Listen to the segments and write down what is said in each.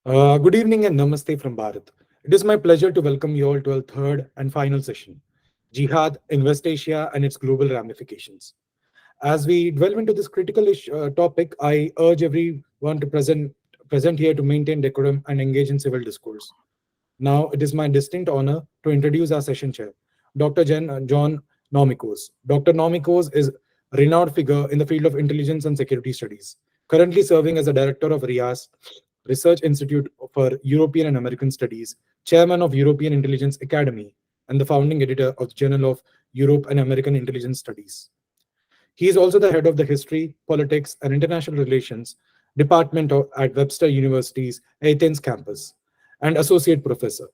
Good evening and namaste from Bharat. It is my pleasure to welcome you all to our third and final session, Jihad in West Asia and its global ramifications. As we delve into this critical topic, I urge everyone to present here to maintain decorum and engage in civil discourse. Now, it is my distinct honor to introduce our session chair, Dr. John Nomikos. Dr. Nomikos is a renowned figure in the field of intelligence and security studies, currently serving as a director of RIAS Research Institute for European and American Studies, chairman of European Intelligence Academy, and the founding editor of the Journal of Europe and American Intelligence Studies. He is also the head of the History, Politics, and International Relations Department at Webster University's Athens campus and associate professor.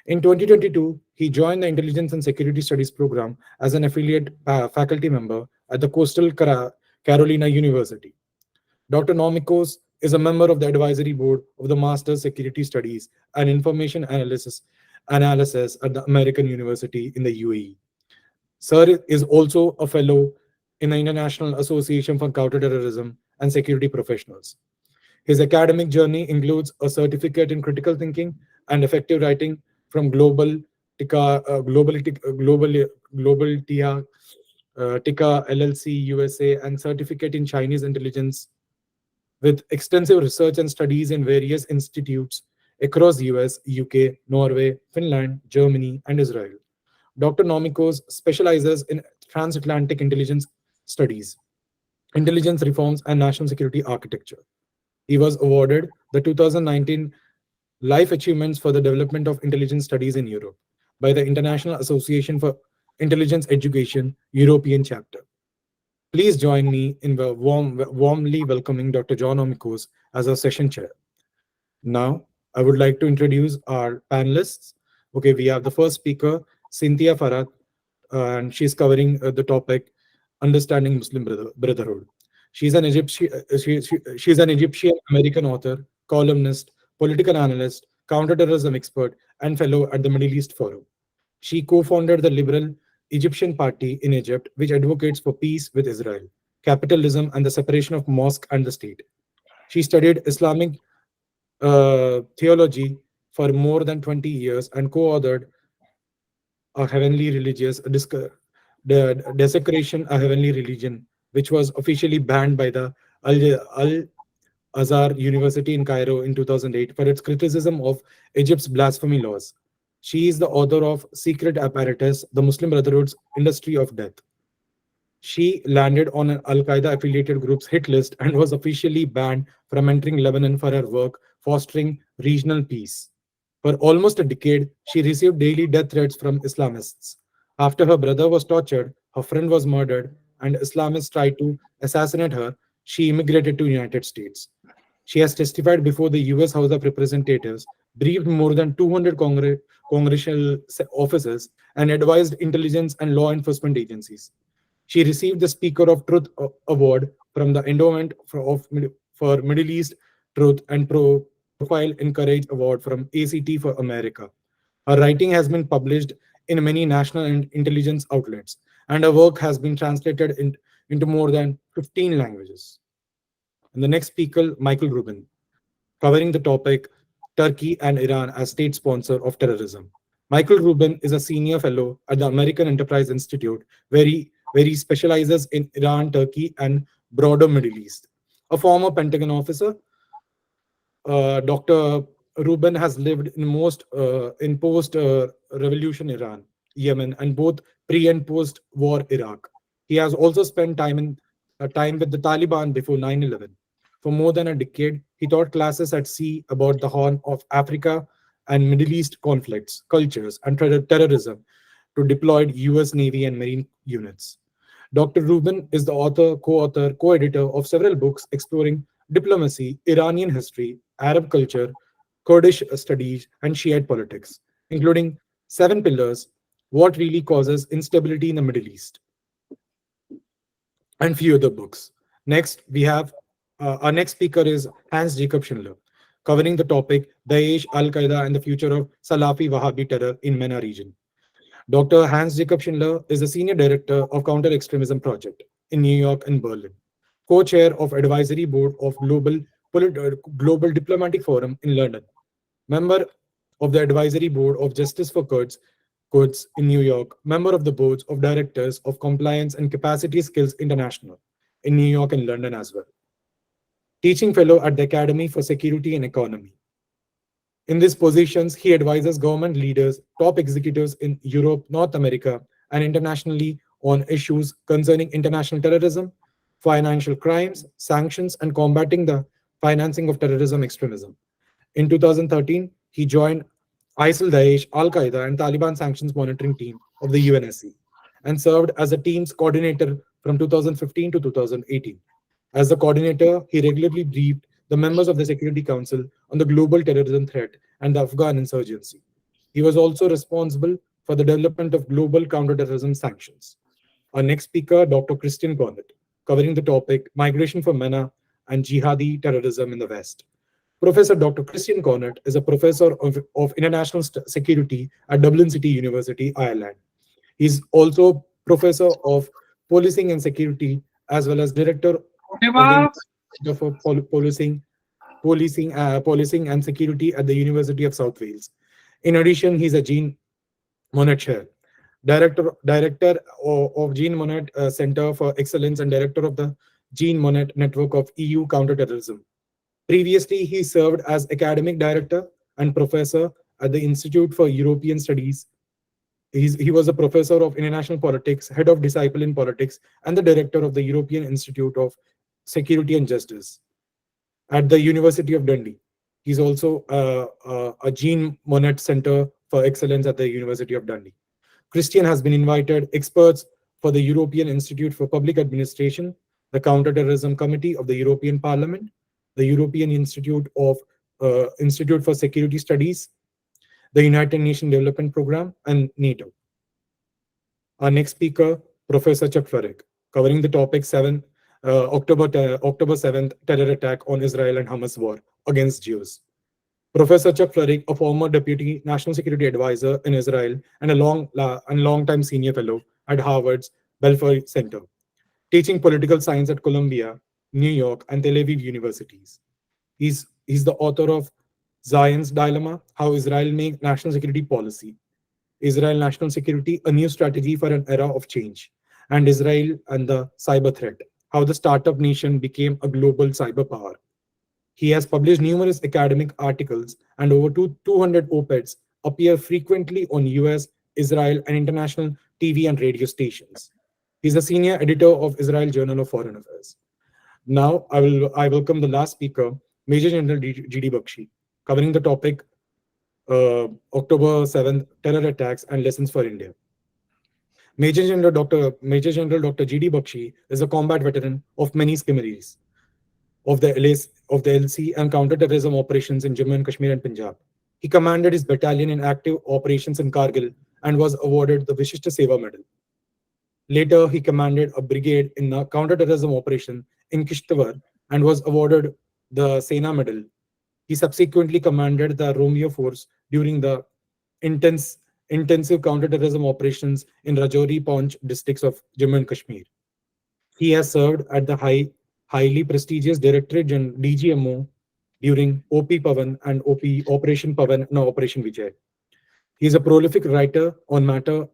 In 2022, he joined the Intelligence and Security Studies program as an affiliate faculty member at the Coastal Carolina University. Dr. Nomikos is a member of the advisory board of the Master's Security Studies and Information Analysis at the American University in the UAE. Sir is also a fellow in the International Association for Counterterrorism and Security Professionals. His academic journey includes a certificate in critical thinking and effective writing from Global TIA, TICA LLC USA, and certificate in Chinese intelligence with extensive research and studies in various institutes across US, UK, Norway, Finland, Germany, and Israel. Dr. Nomikos specializes in transatlantic intelligence studies, intelligence reforms, and national security architecture. He was awarded the 2019 Life Achievements for the Development of Intelligence Studies in Europe by the International Association for Intelligence Education European chapter. Please join me in warmly welcoming Dr. John Omikos as our session chair. Now, I would like to introduce our panelists. Okay, we have the first speaker, Cynthia Farad, and she's covering the topic Understanding Muslim Brotherhood. She's an she's an Egyptian American author, columnist, political analyst, counterterrorism expert, and fellow at the Middle East Forum. She co-founded the Liberal Egyptian Party in Egypt, which advocates for peace with Israel, capitalism, and the separation of mosque and the state. She studied Islamic theology for more than 20 years and co-authored a heavenly religious the desecration a heavenly religion, which was officially banned by the Al Azhar University in Cairo in 2008 for its criticism of Egypt's blasphemy laws. She is the author of Secret Apparatus, the Muslim Brotherhood's Industry of Death. She landed on an Al Qaeda affiliated group's hit list and was officially banned from entering Lebanon for her work fostering regional peace. For almost a decade, she received daily death threats from Islamists. After her brother was tortured, her friend was murdered, and Islamists tried to assassinate her, she immigrated to the United States. She has testified before the US House of Representatives, briefed more than 200 congressional offices, and advised intelligence and law enforcement agencies. She received the Speaker of Truth Award from the Endowment for Middle East Truth and Profile in Courage Award from ACT for America. Her writing has been published in many national and intelligence outlets, and her work has been translated into more than 15 languages. And the next speaker, Michael Rubin, covering the topic Turkey and Iran as state sponsor of terrorism. Michael Rubin is a senior fellow at the American Enterprise Institute, where he specializes in Iran, Turkey, and broader Middle East. A former Pentagon officer, Dr. Rubin has lived in post-revolution Iran, Yemen, and both pre and post-war Iraq. He has also spent time with the Taliban before 9/11. For more than a decade, he taught classes at sea about the Horn of Africa and Middle East conflicts, cultures, and terrorism to deployed US Navy and Marine units. Dr. Rubin is the author, co-author, co-editor of several books exploring diplomacy, Iranian history, Arab culture, Kurdish studies, and Shiite politics, including Seven Pillars, What Really Causes Instability in the Middle East, and few other books. Next, we have our next speaker is Hans Jacob Schindler, covering the topic Daesh, Al Qaeda, and the future of Salafi Wahhabi terror in MENA region. Dr. Hans Jacob Schindler is the Senior Director of Counter-Extremism Project in New York and Berlin, co-chair of Advisory Board of Global Global Diplomatic Forum in London, member of the Advisory Board of Justice for Kurds in New York, member of the boards of directors of Compliance and Capacity Skills International in New York and London as well. Teaching fellow at the Academy for Security and Economy. In these positions, he advises government leaders, top executives in Europe, North America, and internationally on issues concerning international terrorism, financial crimes, sanctions, and combating the financing of terrorism extremism. In 2013, he joined ISIL, Daesh, Al Qaeda, and Taliban sanctions monitoring team of the UNSC and served as a team's coordinator from 2015 to 2018. As the coordinator, he regularly briefed the members of the Security Council on the global terrorism threat and the Afghan insurgency. He was also responsible for the development of global counterterrorism sanctions. Our next speaker, Dr. Christian Cornett, covering the topic Migration for MENA and Jihadi Terrorism in the West. Professor Dr. Christian Cornett is a professor of international security at Dublin City University, Ireland. He's also professor of policing and security, as well as director of the Center for Policing and Security at the University of South Wales. In addition, he's a Jean Monnet Chair, Director of Jean Monnet Center for Excellence, and Director of the Jean Monnet Network of EU Counterterrorism. Previously, he served as Academic Director and Professor at the Institute for European Studies. He was a professor of international politics, head of disciple in politics, and the director of the European Institute of Security and Justice at the University of Dundee. He's also a Jean Monnet Center for Excellence at the University of Dundee. Christian has been invited experts for the European Institute for Public Administration, the Counterterrorism Committee of the European Parliament, the European Institute for Security Studies, the United Nations Development Programme, and NATO. Our next speaker, Professor Chuck Florek, covering the topic October 7th terror attack on Israel and Hamas war against Jews. Professor Chuck Florek, a former deputy national security advisor in Israel and a long-time senior fellow at Harvard's Belfer Center, teaching political science at Columbia, New York, and Tel Aviv universities. He's the author of Zion's Dilemma: How Israel Makes National Security Policy, Israel National Security: A New Strategy for an Era of Change, and Israel and the Cyber Threat: How the Startup Nation Became a Global Cyber Power. He has published numerous academic articles, and over 200 op-eds appear frequently on US, Israel, and international TV and radio stations. He's a senior editor of Israel Journal of Foreign Affairs. Now, I welcome the last speaker, Major General G.D. Bakshi, covering the topic October 7th terror attacks and lessons for India. Major General Dr. G.D. Bakshi is a combat veteran of many skirmishes of the LC and counterterrorism operations in Jammu and Kashmir and Punjab. He commanded his battalion in active operations in Kargil and was awarded the Vishishta Seva Medal. Later, he commanded a brigade in a counterterrorism operation in Kishtwar and was awarded the Sena Medal. He subsequently commanded the Romeo Force during the intensive counterterrorism operations in Rajouri, Poonch districts of Jammu and Kashmir. He has served at the highly prestigious Directorate General DGMO during OP Pavan and Operation Pavan and Operation Vijay. He is a prolific writer on matters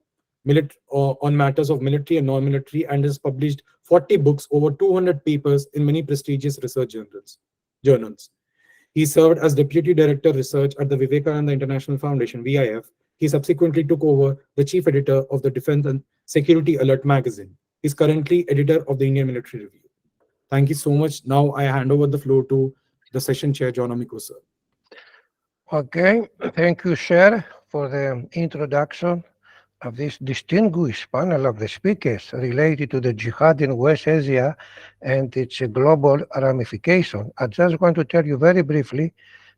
of military and non-military, and has published 40 books, over 200 papers in many prestigious research journals. He served as Deputy Director Research at the Vivekananda International Foundation, VIF. He subsequently took over the Chief Editor of the Defense and Security Alert magazine. He is currently editor of the Indian Military Review. Thank you so much. Now I hand over the floor to the session chair, John Amico, sir. Okay, thank you, Cher, for the introduction of this distinguished panel of the speakers related to the jihad in West Asia and its global ramification. I just want to tell you very briefly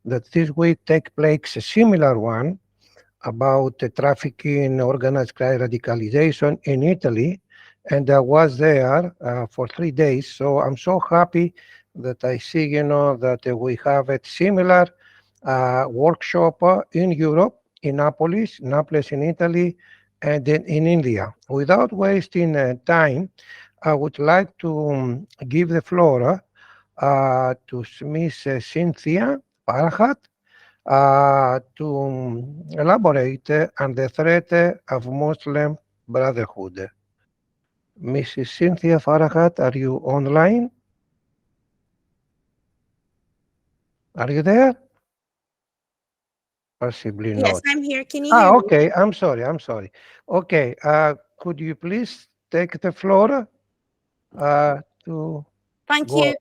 that this week take place a similar one about the trafficking, organized crime, radicalization in Italy, and I was there for 3 days. So I'm so happy that I see, that we have a similar workshop in Europe, in Naples in Italy, and then in India. Without wasting time, I would like to give the floor to Miss Cynthia Farhat to elaborate on the threat of Muslim Brotherhood. Mrs. Cynthia Farhat, are you online? Are you there? Possibly Yes, not. I'm here. Can you hear me? Okay. I'm sorry. I'm sorry. Okay. Could you please take the floor to Thank go? you.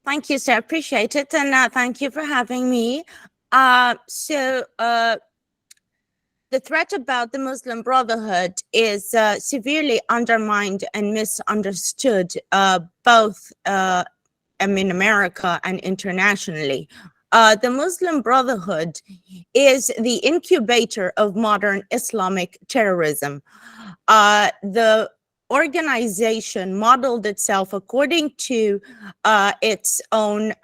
Thank you, sir. Appreciate it. And thank you for having me. The threat about the Muslim Brotherhood is severely undermined and misunderstood, both in America and internationally. The Muslim Brotherhood is the incubator of modern Islamic terrorism. The organization modeled itself according to its own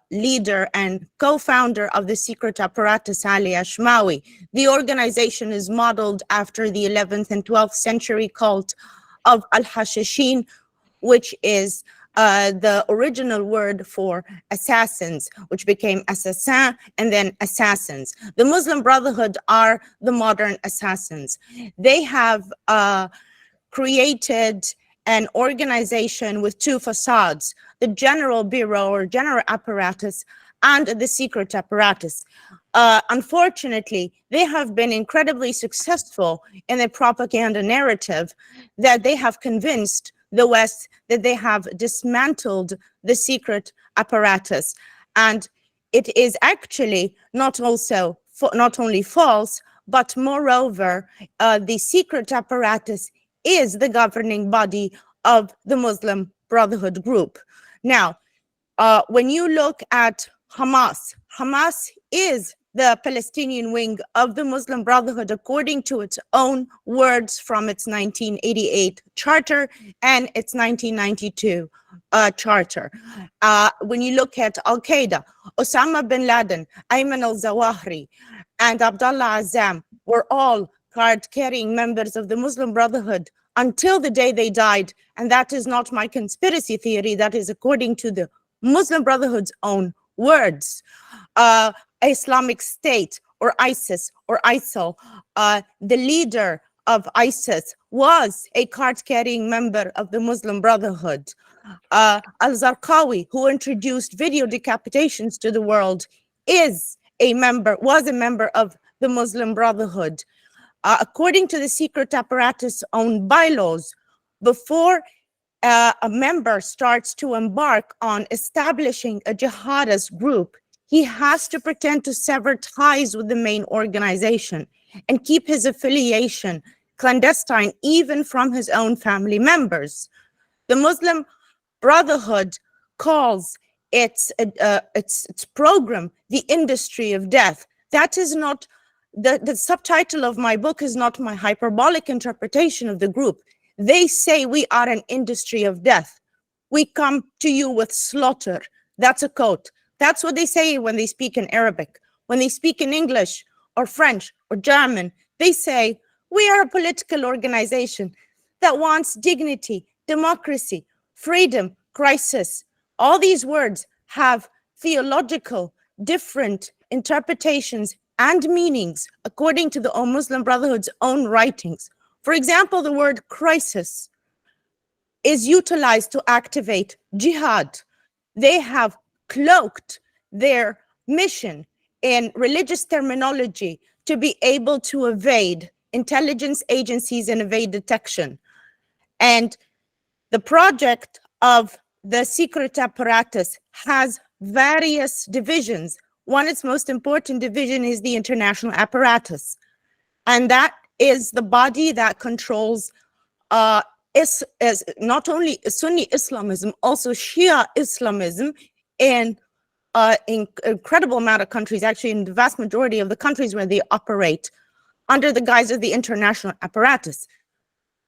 leader and co-founder of the secret apparatus, Ali Ashmawi. The organization is modeled after the 11th and 12th century cult of Al-Hashashin, which is the original word for assassins, which became assassin and then assassins. The Muslim Brotherhood are the modern assassins. They have created an organization with two facades, the general bureau or general apparatus and the secret apparatus. Unfortunately, they have been incredibly successful in the propaganda narrative that they have convinced the West that they have dismantled the secret apparatus. And it is actually not only false, but moreover, the secret apparatus is the governing body of the Muslim Brotherhood group. Now, when you look at Hamas, Hamas is the Palestinian wing of the Muslim Brotherhood, according to its own words from its 1988 charter and its 1992 charter. When you look at Al Qaeda, Osama bin Laden, Ayman al Zawahri, and Abdullah Azzam were all card carrying members of the Muslim Brotherhood until the day they died. And that is not my conspiracy theory, that is according to the Muslim Brotherhood's own words. Islamic State or ISIS or ISIL, the leader of ISIS was a card-carrying member of the Muslim Brotherhood. Al-Zarqawi, who introduced video decapitations to the world, was a member of the Muslim Brotherhood. According to the secret apparatus' own bylaws, before a member starts to embark on establishing a jihadist group, he has to pretend to sever ties with the main organization and keep his affiliation clandestine, even from his own family members. The Muslim Brotherhood calls its program the industry of death. That is not the subtitle of my book is not my hyperbolic interpretation of the group. They say we are an industry of death. We come to you with slaughter. That's a quote. That's what they say when they speak in Arabic. When they speak in English or French or German, they say, we are a political organization that wants dignity, democracy, freedom, crisis. All these words have theological, different interpretations and meanings according to the Muslim Brotherhood's own writings. For example, the word crisis is utilized to activate jihad. They have cloaked their mission in religious terminology to be able to evade intelligence agencies and evade detection. And the project of the secret apparatus has various divisions. One, its most important division is the international apparatus. And that is the body that controls is not only Sunni Islamism, also Shia Islamism in incredible amount of countries, actually in the vast majority of the countries where they operate under the guise of the international apparatus.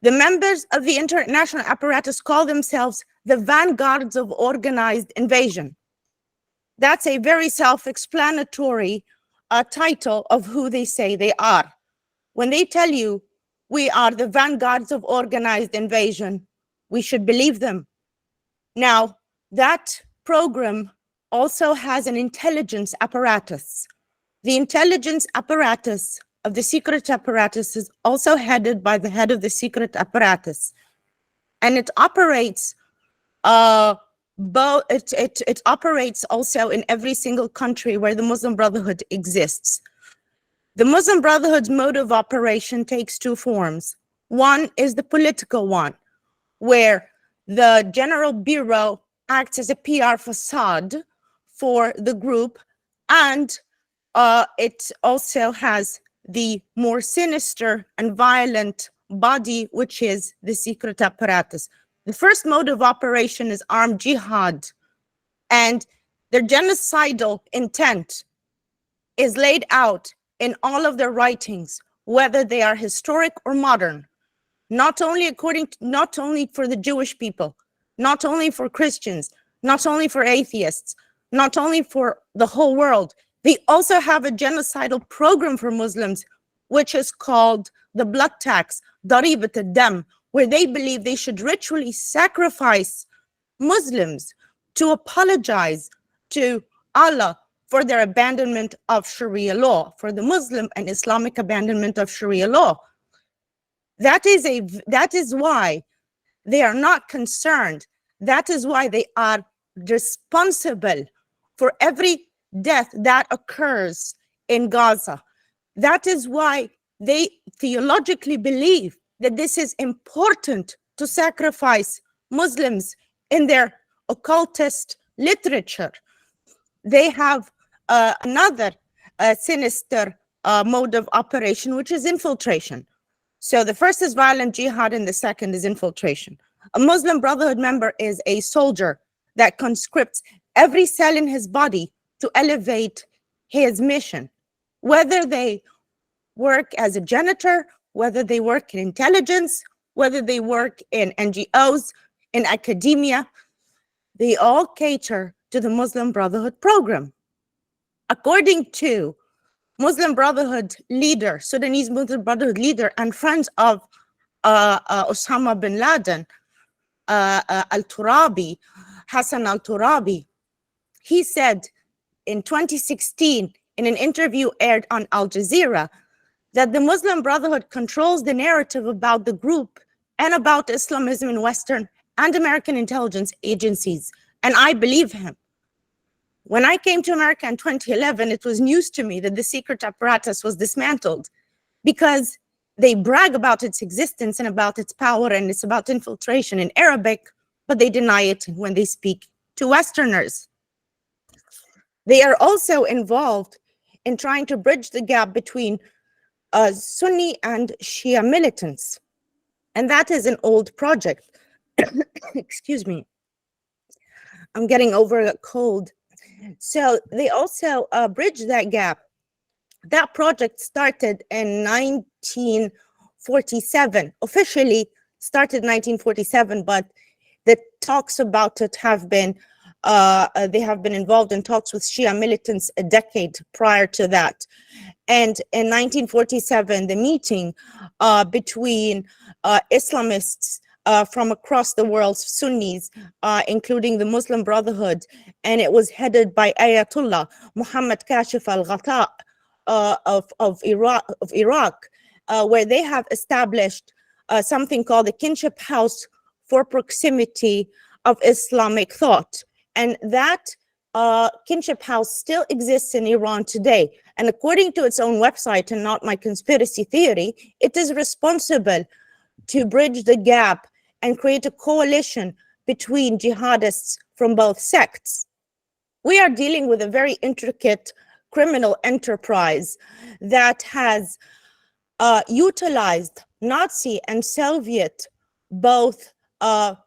The members of the international apparatus call themselves the vanguards of organized invasion. That's a very self-explanatory title of who they say they are. When they tell you we are the vanguards of organized invasion, we should believe them. Now, that program also has an intelligence apparatus. The intelligence apparatus of the secret apparatus is also headed by the head of the secret apparatus. And it operates it operates also in every single country where the Muslim Brotherhood exists. The Muslim Brotherhood's mode of operation takes two forms. One is the political one, where the General Bureau acts as a PR facade for the group, and it also has the more sinister and violent body, which is the secret apparatus. The first mode of operation is armed jihad, and their genocidal intent is laid out in all of their writings, whether they are historic or modern, not only for the Jewish people, not only for Christians, not only for atheists, not only for the whole world. They also have a genocidal program for Muslims, which is called the blood tax, Daribat al-Dam, where they believe they should ritually sacrifice Muslims to apologize to Allah for their abandonment of Sharia law, for the Muslim and Islamic abandonment of Sharia law. That is why they are not concerned. That is why they are responsible for every death that occurs in Gaza. That is why they theologically believe that this is important to sacrifice Muslims in their occultist literature. They have another sinister mode of operation, which is infiltration. So the first is violent jihad and the second is infiltration. A Muslim Brotherhood member is a soldier that conscripts every cell in his body to elevate his mission, whether they work as a janitor, whether they work in intelligence, whether they work in NGOs, in academia, they all cater to the Muslim Brotherhood program. According to Muslim Brotherhood leader, Sudanese Muslim Brotherhood leader and friends of Osama bin Laden, al-Turabi, Hassan al-Turabi, he said in 2016 in an interview aired on Al Jazeera that the Muslim Brotherhood controls the narrative about the group and about Islamism in Western and American intelligence agencies. And I believe him. When I came to America in 2011, it was news to me that the secret apparatus was dismantled because they brag about its existence and about its power, and it's about infiltration in Arabic, but they deny it when they speak to Westerners. They are also involved in trying to bridge the gap between Sunni and Shia militants. And that is an old project. Excuse me. I'm getting over a cold. So they also bridge that gap. That project started in 1947, officially started in 1947, but the talks about it have been, they have been involved in talks with Shia militants a decade prior to that. And in 1947, the meeting between Islamists from across the world, Sunnis, including the Muslim Brotherhood, and it was headed by Ayatollah Muhammad Kashif al-Ghata of Iraq, where they have established something called the Kinship House for Proximity of Islamic Thought. And that Kinship House still exists in Iran today. And according to its own website, and not my conspiracy theory, it is responsible to bridge the gap and create a coalition between jihadists from both sects. We are dealing with a very intricate criminal enterprise that has utilized Nazi and Soviet both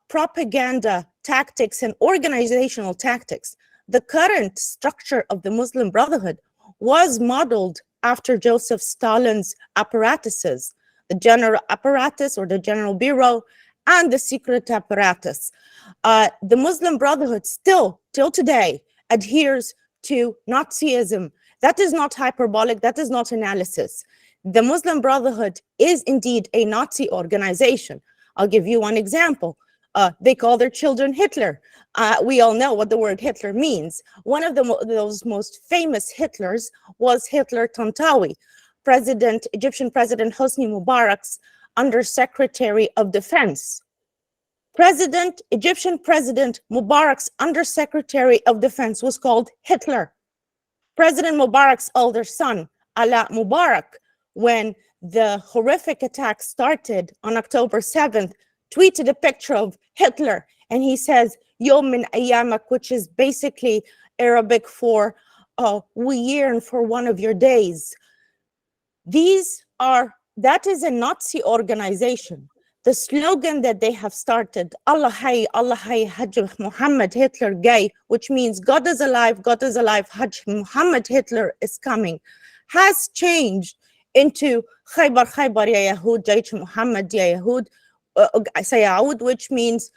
propaganda tactics and organizational tactics. The current structure of the Muslim Brotherhood was modeled after Joseph Stalin's apparatuses, the general apparatus or the general bureau, and the secret apparatus. The Muslim Brotherhood still, till today, adheres to Nazism. That is not hyperbolic, that is not analysis. The Muslim Brotherhood is indeed a Nazi organization. I'll give you one example. They call their children Hitler. We all know what the word Hitler means. One of those most famous Hitlers was Hitler Tantawi, Egyptian President Hosni Mubarak's Undersecretary of Defense. Egyptian President Mubarak's Undersecretary of Defense was called Hitler. President Mubarak's older son, Ala Mubarak, when the horrific attack started on October 7th, tweeted a picture of Hitler, and he says, Yom min ayamak, which is basically Arabic for, we yearn for one of your days. That is a Nazi organization. The slogan that they have started, Allah Hay, Hajj Muhammad Hitler Gay, which means God is alive, Hajj Muhammad Hitler is coming, has changed into Khaybar Ya Yahud, Jaysh Muhammad Ya Yahud, Sayaud, which means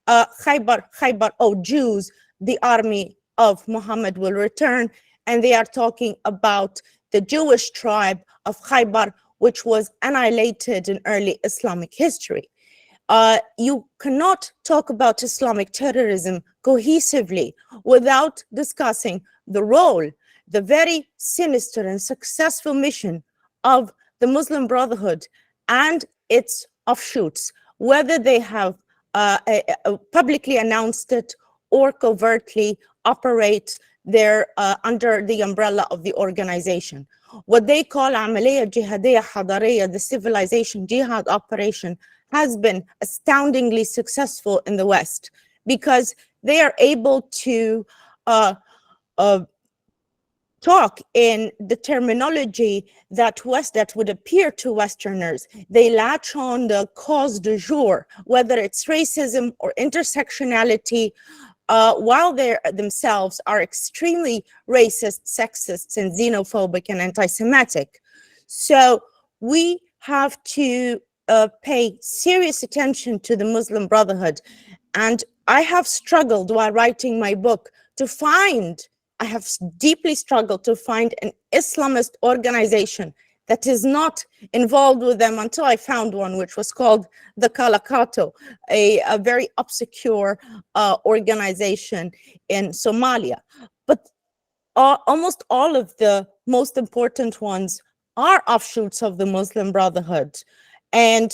Khaybar, oh Jews, the army of Muhammad will return. And they are talking about the Jewish tribe of Khaybar, which was annihilated in early Islamic history. You cannot talk about Islamic terrorism cohesively without discussing the role, the very sinister and successful mission of the Muslim Brotherhood and its offshoots, whether they have publicly announced it or covertly operate under the umbrella of the organization. What they call Amaliyya Jihadiyya Hadariyya, the civilization jihad operation, has been astoundingly successful in the West because they are able to talk in the terminology that would appear to Westerners. They latch on the cause du jour, whether it's racism or intersectionality, while they themselves are extremely racist, sexist, and xenophobic and anti-Semitic. So we have to pay serious attention to the Muslim Brotherhood. And I have struggled while writing my book I have deeply struggled to find an Islamist organization that is not involved with them until I found one, which was called the Kalakato, a very obscure organization in Somalia. But almost all of the most important ones are offshoots of the Muslim Brotherhood. And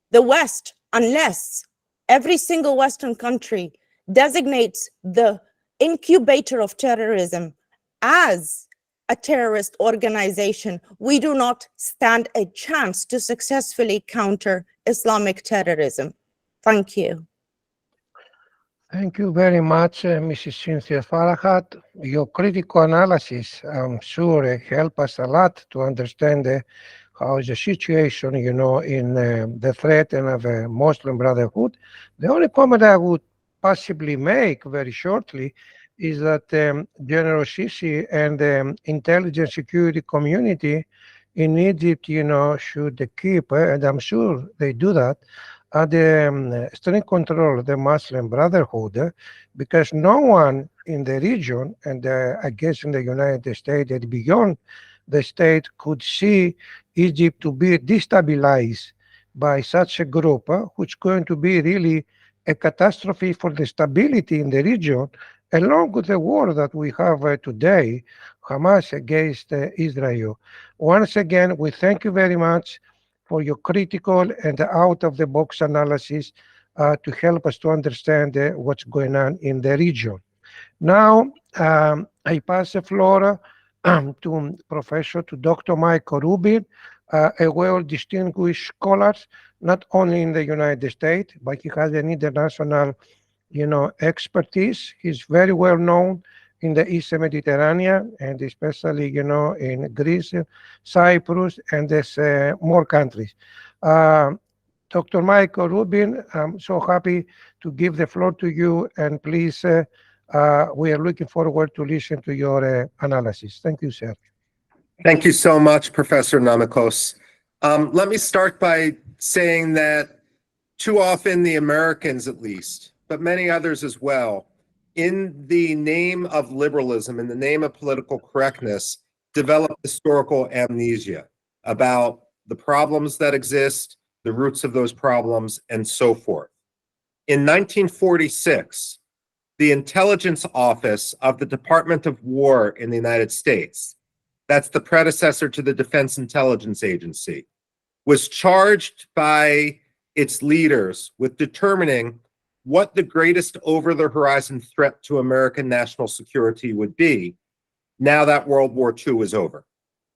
the West, unless every single Western country designates the incubator of terrorism as a terrorist organization, we do not stand a chance to successfully counter Islamic terrorism. Thank you. Thank you very much, Mrs. Cynthia Farahat. Your critical analysis, I'm sure, help us a lot to understand how is the situation, in the threat and of a Muslim Brotherhood. The only comment I would possibly make very shortly is that General Sisi and the intelligence security community in Egypt, should keep, and I'm sure they do that, the strict control of the Muslim Brotherhood, because no one in the region, and I guess in the United States and beyond the state, could see Egypt to be destabilized by such a group, which is going to be really a catastrophe for the stability in the region, along with the war that we have today, Hamas against Israel. Once again, we thank you very much for your critical and out-of-the-box analysis to help us to understand what's going on in the region. Now, I pass the floor to Dr. Michael Rubin, a well-distinguished scholar, not only in the United States, but he has an international, expertise. He's very well known in the Eastern Mediterranean, and especially, in Greece, Cyprus, and there's more countries. Dr. Michael Rubin, I'm so happy to give the floor to you, and please, we are looking forward to listen to your analysis. Thank you, sir. Thank you so much, Professor Namikos. Let me start by saying that too often the Americans, at least, but many others as well, in the name of liberalism, in the name of political correctness, develop historical amnesia about the problems that exist, the roots of those problems, and so forth. In 1946, the Intelligence Office of the Department of War in the United States, that's the predecessor to the Defense Intelligence Agency, was charged by its leaders with determining what the greatest over-the-horizon threat to American national security would be now that World War II was over,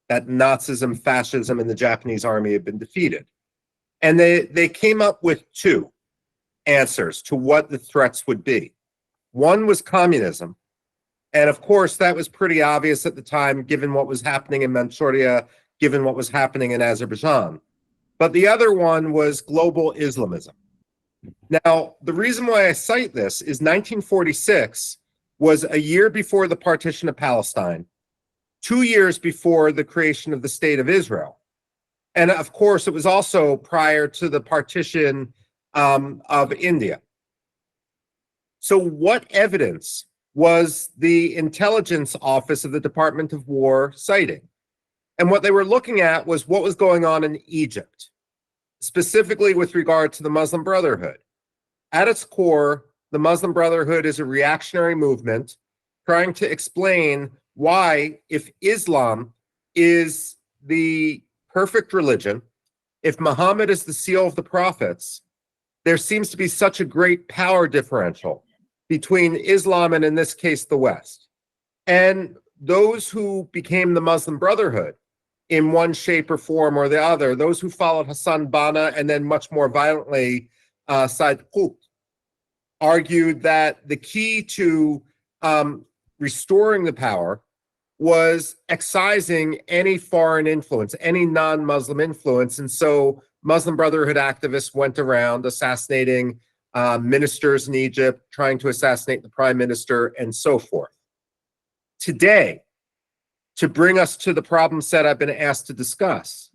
that Nazism, fascism, and the Japanese army had been defeated. And they came up with two answers to what the threats would be. One was communism. And of course, that was pretty obvious at the time, given what was happening in Manchuria, given what was happening in Azerbaijan. But the other one was global Islamism. Now, the reason why I cite this is 1946 was a year before the partition of Palestine, 2 years before the creation of the State of Israel. And of course, it was also prior to the partition of India. So what evidence was the Intelligence Office of the Department of War citing? And what they were looking at was what was going on in Egypt, specifically with regard to the Muslim Brotherhood. At its core, the Muslim Brotherhood is a reactionary movement trying to explain why, if Islam is the perfect religion, if Muhammad is the seal of the prophets, there seems to be such a great power differential between Islam and, in this case, the West. And those who became the Muslim Brotherhood in one shape or form or the other, those who followed Hassan Banna and then much more violently Said Qutb, argued that the key to restoring the power was excising any foreign influence, any non-Muslim influence. And so Muslim Brotherhood activists went around assassinating ministers in Egypt, trying to assassinate the prime minister, and so forth. Today, to bring us to the problem set I've been asked to discuss,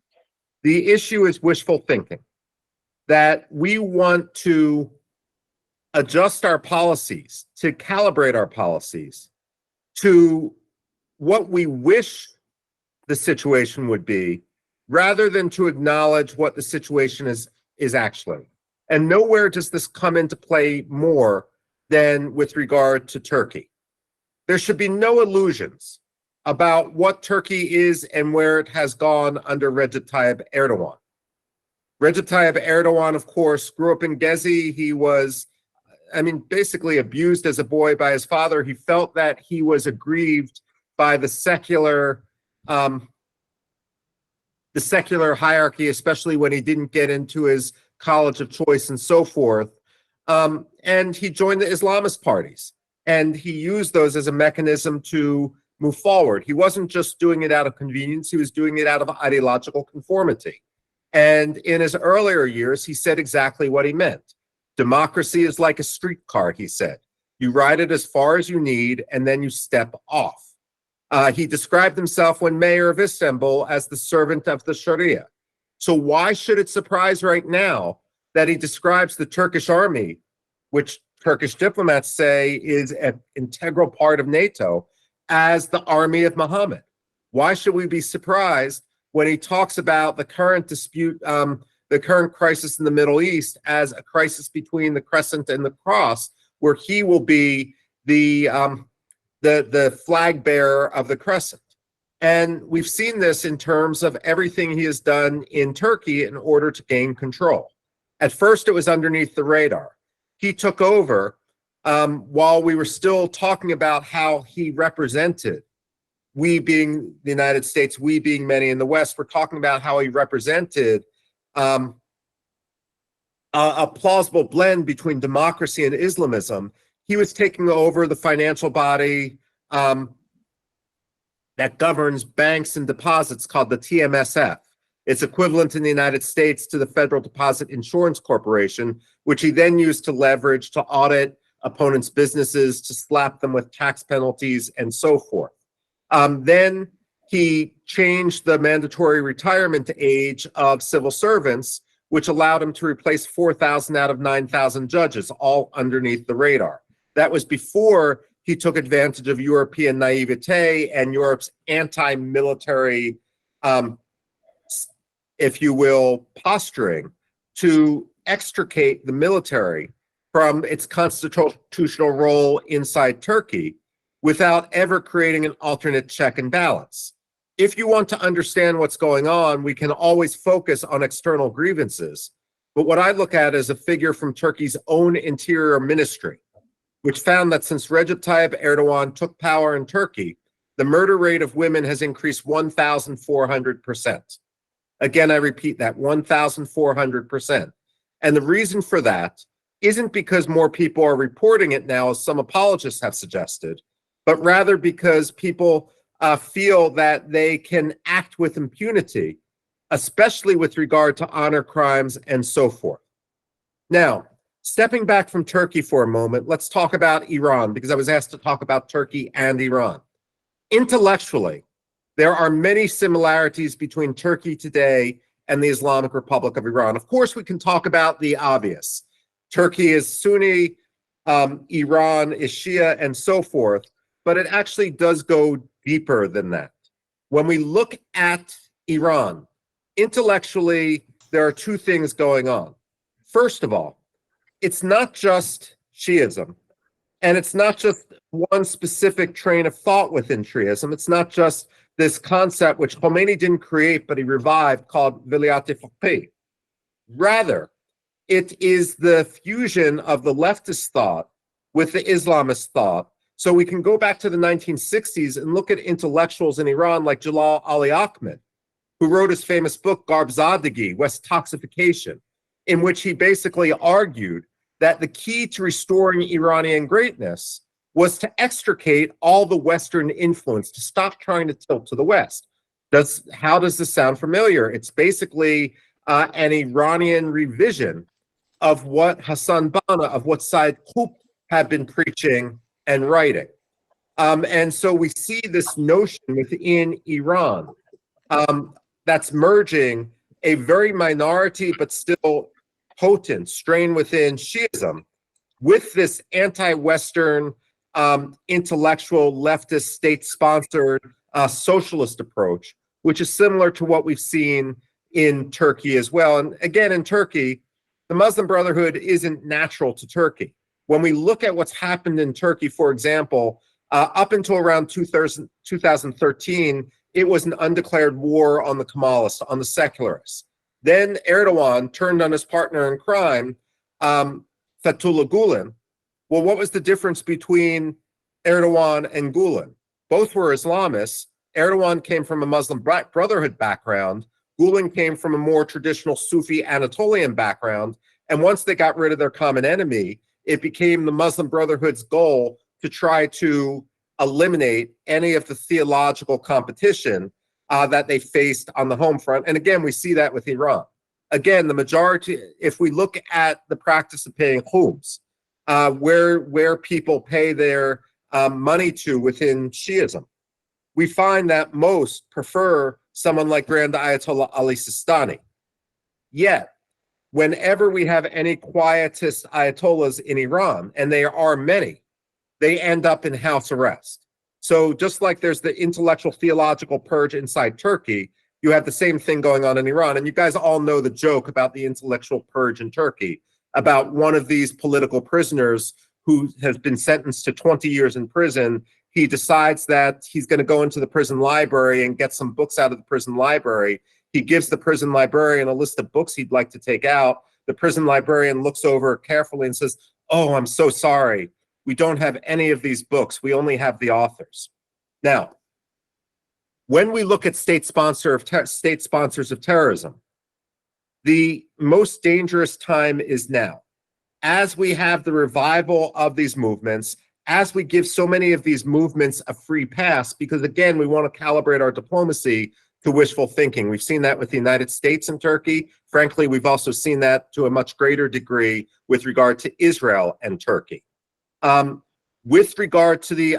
the issue is wishful thinking, that we want to adjust our policies, to calibrate our policies to what we wish the situation would be, rather than to acknowledge what the situation is actually. And nowhere does this come into play more than with regard to Turkey. There should be no illusions about what Turkey is and where it has gone under Recep Tayyip Erdogan. Recep Tayyip Erdogan, of course, grew up in Gezi. He was, basically abused as a boy by his father. He felt that he was aggrieved by the secular hierarchy, especially when he didn't get into his college of choice and so forth. And he joined the Islamist parties, and he used those as a mechanism to move forward. He wasn't just doing it out of convenience, he was doing it out of ideological conformity. And in his earlier years, he said exactly what he meant. Democracy is like a streetcar, he said. You ride it as far as you need, and then you step off. He described himself when mayor of Istanbul as the servant of the Sharia. So why should it surprise right now that he describes the Turkish army, which Turkish diplomats say is an integral part of NATO, as the army of Muhammad? Why should we be surprised when he talks about the current dispute, the current crisis in the Middle East as a crisis between the crescent and the cross, where he will be the flag bearer of the crescent? And we've seen this in terms of everything he has done in Turkey in order to gain control. At first, it was underneath the radar. He took over while we were still talking about how he represented, we being the United States, we being many in the West, we're talking about how he represented a plausible blend between democracy and Islamism. He was taking over the financial body that governs banks and deposits called the TMSF. It's equivalent in the United States to the Federal Deposit Insurance Corporation, which he then used to leverage to audit opponents' businesses, to slap them with tax penalties, and so forth. Then he changed the mandatory retirement age of civil servants, which allowed him to replace 4,000 out of 9,000 judges, all underneath the radar. That was before he took advantage of European naivete and Europe's anti-military, if you will, posturing to extricate the military from its constitutional role inside Turkey without ever creating an alternate check and balance. If you want to understand what's going on, we can always focus on external grievances. But what I look at is a figure from Turkey's own interior ministry, which found that since Recep Tayyip Erdogan took power in Turkey, the murder rate of women has increased 1,400%. Again, I repeat that, 1,400%. And the reason for that isn't because more people are reporting it now, as some apologists have suggested, but rather because people feel that they can act with impunity, especially with regard to honor crimes and so forth. Now, stepping back from Turkey for a moment, let's talk about Iran, because I was asked to talk about Turkey and Iran. Intellectually, there are many similarities between Turkey today and the Islamic Republic of Iran. Of course, we can talk about the obvious. Turkey is Sunni, Iran is Shia, and so forth, but it actually does go deeper than that. When we look at Iran, intellectually, there are two things going on. First of all, it's not just Shiism, and it's not just one specific train of thought within Shiism. It's not just this concept which Khomeini didn't create, but he revived, called Vilayat-e-Faqih. Rather, it is the fusion of the leftist thought with the Islamist thought. So we can go back to the 1960s and look at intellectuals in Iran like Jalal Ali Ahmed, who wrote his famous book, Garbzadagi, West Toxification, in which he basically argued that the key to restoring Iranian greatness was to extricate all the Western influence, to stop trying to tilt to the West. How does this sound familiar? It's basically an Iranian revision of what Hassan Banna, of what Said Qutb had been preaching and writing. And so we see this notion within Iran that's merging a very minority but still potent strain within Shiism with this anti-Western intellectual leftist state-sponsored socialist approach, which is similar to what we've seen in Turkey as well. And again, in Turkey, the Muslim Brotherhood isn't natural to Turkey. When we look at what's happened in Turkey, for example, up until around 2013, it was an undeclared war on the Kemalists, on the secularists. Then Erdogan turned on his partner in crime, Fethullah Gulen. Well, what was the difference between Erdogan and Gulen? Both were Islamists. Erdogan came from a Muslim Brotherhood background. Gulen came from a more traditional Sufi Anatolian background. And once they got rid of their common enemy, it became the Muslim Brotherhood's goal to try to eliminate any of the theological competition that they faced on the home front. And again, we see that with Iran. Again, the majority, if we look at the practice of paying khums, where people pay their money to within Shiism, we find that most prefer someone like Grand Ayatollah Ali Sistani. Yet, whenever we have any quietist ayatollahs in Iran, and there are many, they end up in house arrest. So just like there's the intellectual theological purge inside Turkey, you have the same thing going on in Iran. And you guys all know the joke about the intellectual purge in Turkey, about one of these political prisoners who has been sentenced to 20 years in prison. He decides that he's going to go into the prison library and get some books out of the prison library. He gives the prison librarian a list of books he'd like to take out. The prison librarian looks over carefully and says, "Oh, I'm so sorry. We don't have any of these books. We only have the authors." Now, when we look at state sponsors of terrorism, the most dangerous time is now. As we have the revival of these movements, as we give so many of these movements a free pass, because again, we want to calibrate our diplomacy to wishful thinking. We've seen that with the United States and Turkey. Frankly, we've also seen that to a much greater degree with regard to Israel and Turkey. With regard to the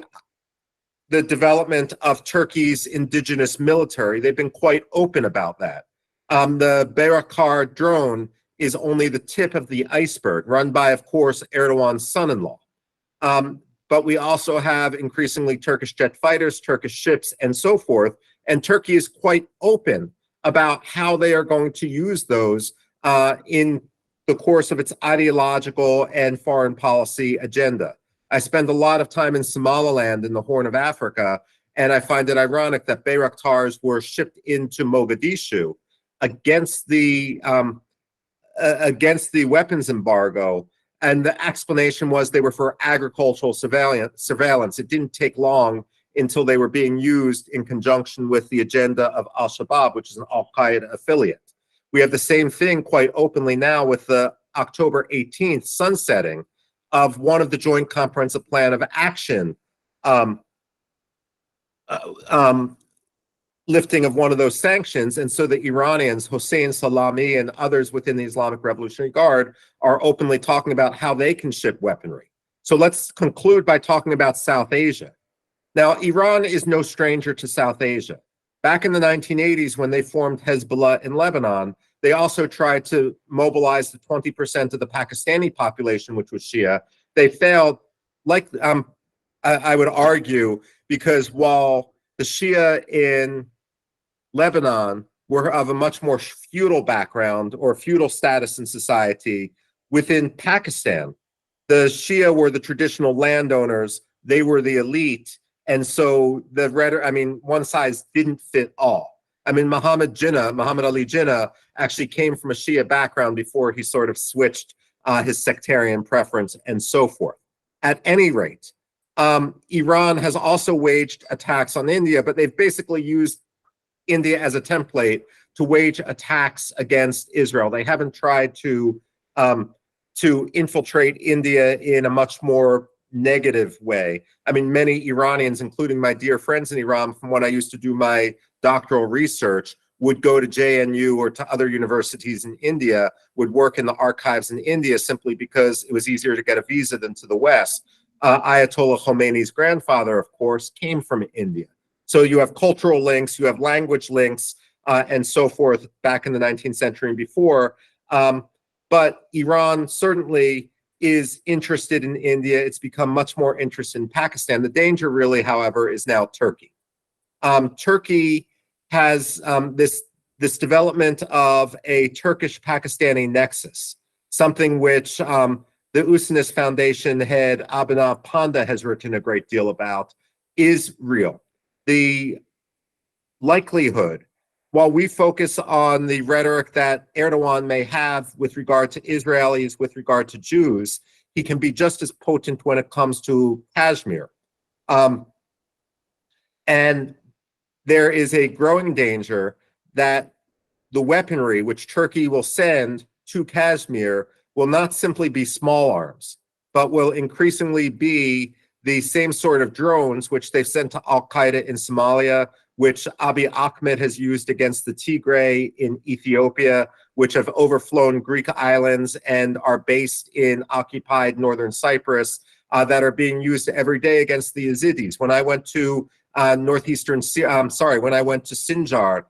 development of Turkey's indigenous military, they've been quite open about that. The Bayraktar drone is only the tip of the iceberg, run by, of course, Erdogan's son-in-law. But we also have increasingly Turkish jet fighters, Turkish ships, and so forth. And Turkey is quite open about how they are going to use those in the course of its ideological and foreign policy agenda. I spend a lot of time in Somaliland in the Horn of Africa, and I find it ironic that Bayraktars were shipped into Mogadishu against the weapons embargo, and the explanation was they were for agricultural surveillance. It didn't take long until they were being used in conjunction with the agenda of Al-Shabaab, which is an Al-Qaeda affiliate. We have the same thing quite openly now with the October 18th sunsetting of one of the Joint Comprehensive Plan of Action lifting of one of those sanctions. And so the Iranians, Hossein Salami and others within the Islamic Revolutionary Guard, are openly talking about how they can ship weaponry. So let's conclude by talking about South Asia. Now, Iran is no stranger to South Asia. Back in the 1980s, when they formed Hezbollah in Lebanon, they also tried to mobilize the 20% of the Pakistani population, which was Shia. They failed, like I would argue, because while the Shia in Lebanon were of a much more feudal background or feudal status in society, within Pakistan, the Shia were the traditional landowners, they were the elite, and so the one size didn't fit all. I mean, Muhammad Ali Jinnah actually came from a Shia background before he sort of switched his sectarian preference and so forth. At any rate, Iran has also waged attacks on India, but they've basically used India as a template to wage attacks against Israel. They haven't tried to infiltrate India in a much more negative way. I mean, many Iranians, including my dear friends in Iran, from when I used to do my doctoral research, would go to JNU or to other universities in India, would work in the archives in India simply because it was easier to get a visa than to the West. Ayatollah Khomeini's grandfather, of course, came from India. So you have cultural links, you have language links, and so forth back in the 19th century and before. But Iran certainly is interested in India. It's become much more interested in Pakistan. The danger really, however, is now Turkey. Turkey has this development of a Turkish-Pakistani nexus, something which the Usinist Foundation head Abhinav Panda has written a great deal about, is real. The likelihood, while we focus on the rhetoric that Erdogan may have with regard to Israelis, with regard to Jews, he can be just as potent when it comes to Kashmir. And there is a growing danger that the weaponry which Turkey will send to Kashmir will not simply be small arms, but will increasingly be the same sort of drones which they've sent to Al-Qaeda in Somalia, which Abiy Ahmed has used against the Tigray in Ethiopia, which have overflown Greek islands and are based in occupied northern Cyprus, that are being used every day against the Yazidis. When I went to when I went to Sinjar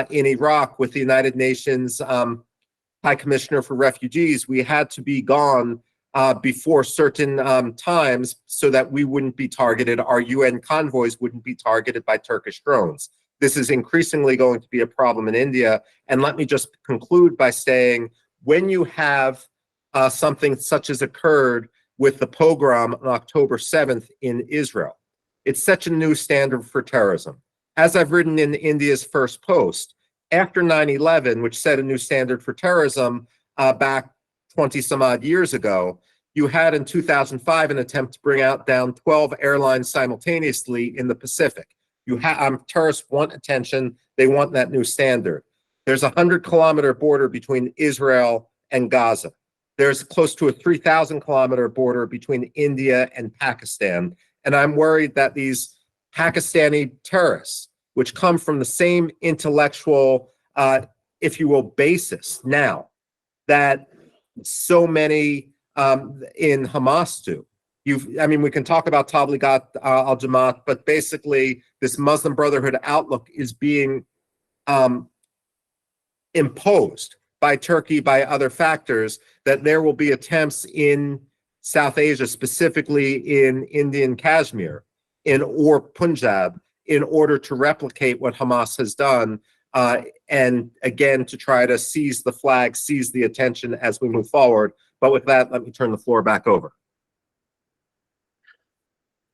in Iraq with the United Nations High Commissioner for Refugees, we had to be gone before certain times so that we wouldn't be targeted, our UN convoys wouldn't be targeted by Turkish drones. This is increasingly going to be a problem in India. And let me just conclude by saying, when you have something such as occurred with the pogrom on October 7th in Israel, it's such a new standard for terrorism. As I've written in India's first post, after 9/11, which set a new standard for terrorism back 20 some odd years ago, you had in 2005 an attempt to bring down 12 airlines simultaneously in the Pacific. Terrorists want attention. They want that new standard. There's a 100-kilometer border between Israel and Gaza. There's close to a 3,000-kilometer border between India and Pakistan. And I'm worried that these Pakistani terrorists, which come from the same intellectual, if you will, basis now that so many in Hamas do. We can talk about Tablighat al-Jamaat, but basically this Muslim Brotherhood outlook is being imposed by Turkey, by other factors, that there will be attempts in South Asia, specifically in Indian Kashmir or Punjab, in order to replicate what Hamas has done and again, to try to seize the flag, seize the attention as we move forward. But with that, let me turn the floor back over.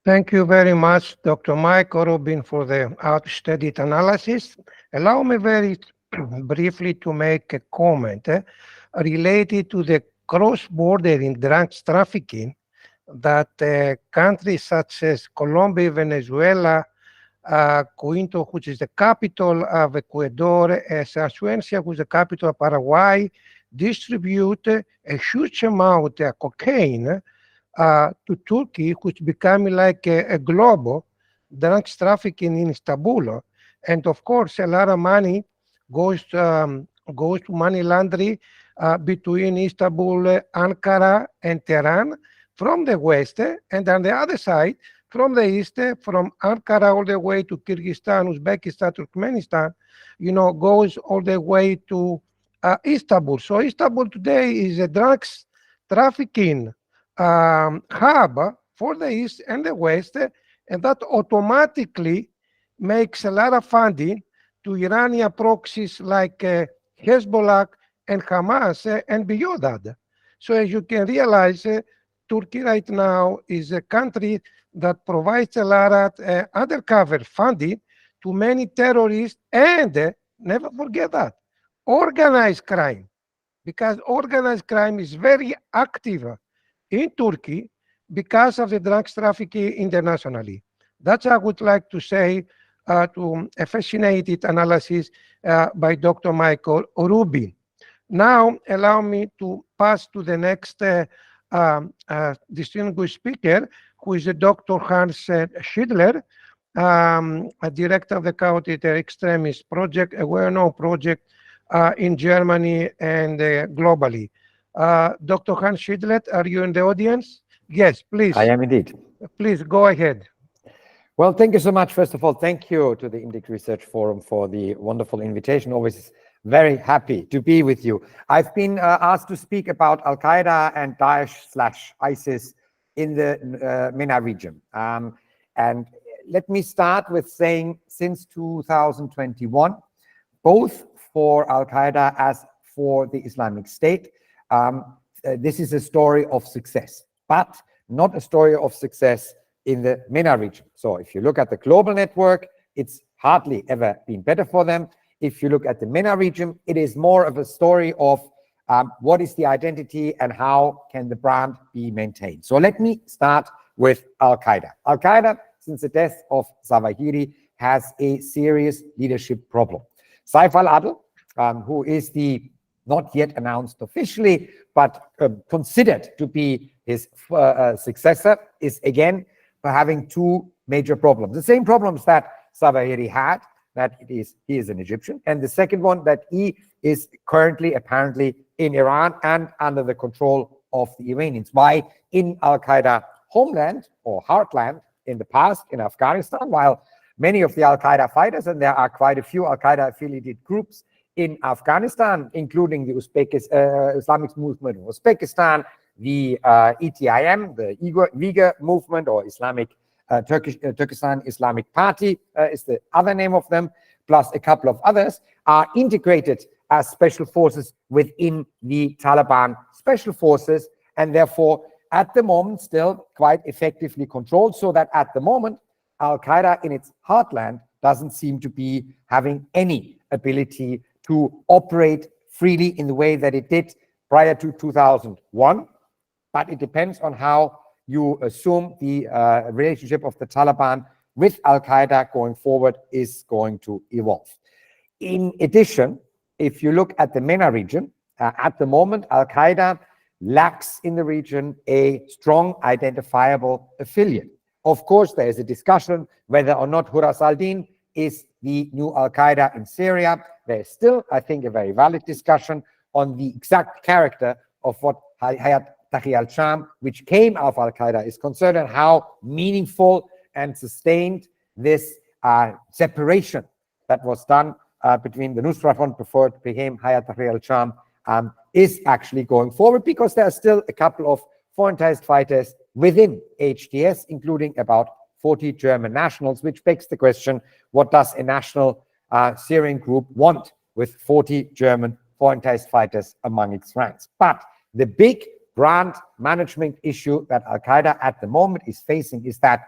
Thank you very much, Dr. Mike Rubin, for the outstanding analysis. Allow me very briefly to make a comment related to the cross-border in drugs trafficking that countries such as Colombia, Venezuela, Quito, which is the capital of Ecuador, Asuencia, which is the capital of Paraguay, distribute a huge amount of cocaine to Turkey, which becoming like a global drugs trafficking in Istanbul. And of course, a lot of money goes to money laundering between Istanbul, Ankara, and Tehran from the west, and on the other side, from the east, from Ankara all the way to Kyrgyzstan, Uzbekistan, Turkmenistan, goes all the way to Istanbul. So Istanbul today is a drugs trafficking hub for the east and the west, and that automatically makes a lot of funding to Iranian proxies like Hezbollah and Hamas and beyond that. So as you can realize, Turkey right now is a country that provides a lot of undercover funding to many terrorists, and never forget that, organized crime, because organized crime is very active in Turkey because of the drugs trafficking internationally. That's what I would like to say to a fascinating analysis by Dr. Michael Rubin. Now, allow me to pass to the next distinguished speaker, who is Dr. Hans Schindler, a director of the Counter Extremist Project, a well-known project in Germany and globally. Dr. Hans Schindler, are you in the audience? Yes, please. I am indeed. Please go ahead. Well, thank you so much. First of all, thank you to the INDIC Research Forum for the wonderful invitation. Always very happy to be with you. I've been asked to speak about Al-Qaeda and Daesh/ISIS in the MENA region. And let me start with saying since 2021, both for Al-Qaeda as for the Islamic State, this is a story of success, but not a story of success in the MENA region. So if you look at the global network, it's hardly ever been better for them. If you look at the MENA region, it is more of a story of what is the identity and how can the brand be maintained. So let me start with Al-Qaeda. Al-Qaeda, since the death of Zawahiri, has a serious leadership problem. Saif al-Adl, who is the not yet announced officially, but considered to be his successor, is again having two major problems. The same problems that Zawahiri had, that he is an Egyptian, and the second one, that he is currently apparently in Iran and under the control of the Iranians. Why in Al-Qaeda homeland or heartland in the past in Afghanistan, while many of the Al-Qaeda fighters, and there are quite a few Al-Qaeda affiliated groups in Afghanistan, including the Islamic movement of Uzbekistan, the ETIM, the Uyghur movement, or Islamic Turkestan Islamic Party is the other name of them, plus a couple of others, are integrated as special forces within the Taliban special forces, and therefore at the moment still quite effectively controlled, so that at the moment Al-Qaeda in its heartland doesn't seem to be having any ability to operate freely in the way that it did prior to 2001. But it depends on how you assume the relationship of the Taliban with Al-Qaeda going forward is going to evolve. In addition, if you look at the MENA region, at the moment, Al-Qaeda lacks in the region a strong identifiable affiliate. Of course, there is a discussion whether or not Huras al-Din is the new Al-Qaeda in Syria. There is still, I think, a very valid discussion on the exact character of what Hayat Tahrir al-Sham, which came out of Al-Qaeda, is concerned, and how meaningful and sustained this separation that was done between the Nusra Front before it became Hayat Tahrir al-Sham is actually going forward, because there are still a couple of foreign-ties fighters within HTS, including about 40 German nationals, which begs the question, what does a national Syrian group want, with 40 German foreign test fighters among its ranks. But the big brand management issue that Al-Qaeda at the moment is facing is that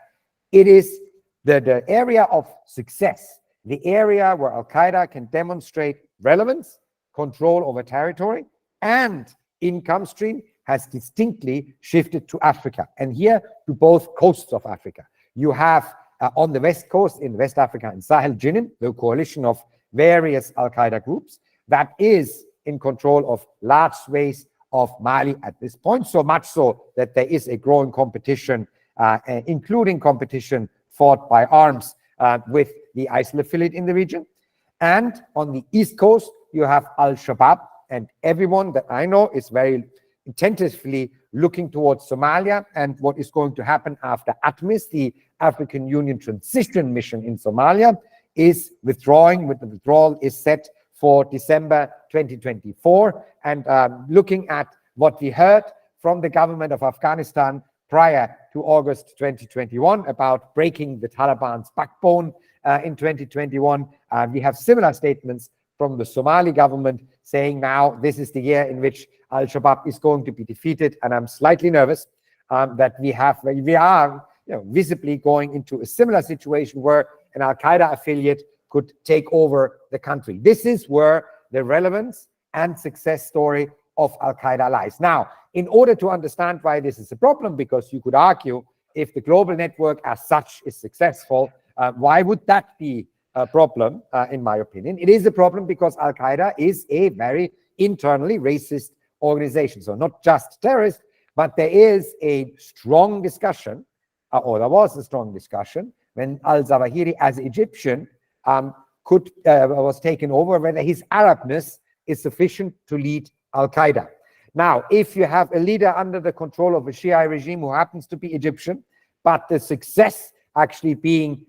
it is the area of success, the area where Al-Qaeda can demonstrate relevance, control over territory, and income stream has distinctly shifted to Africa, and here to both coasts of Africa. You have on the west coast in West Africa and Sahel, Jinim, the coalition of various Al-Qaeda groups that is in control of large swathes of Mali at this point, so much so that there is a growing competition, including competition fought by arms with the ISIL affiliate in the region. And on the east coast, you have Al-Shabaab, and everyone that I know is very attentively looking towards Somalia and what is going to happen after ATMIS, the African Union transition mission in Somalia, is withdrawing. The withdrawal is set for December 2024. And looking at what we heard from the government of Afghanistan prior to August 2021 about breaking the Taliban's backbone in 2021, we have similar statements from the Somali government saying now this is the year in which Al-Shabaab is going to be defeated. And I'm slightly nervous that we are visibly going into a similar situation where an Al-Qaeda affiliate could take over the country. This is where the relevance and success story of Al-Qaeda lies. Now, in order to understand why this is a problem, because you could argue if the global network as such is successful, why would that be a problem, in my opinion? It is a problem because Al-Qaeda is a very internally racist organization. So not just terrorist, but there is a strong discussion, or there was a strong discussion when al-Zawahiri as Egyptian was taken over, whether his Arabness is sufficient to lead Al-Qaeda. Now, if you have a leader under the control of a Shia regime who happens to be Egyptian, but the success actually being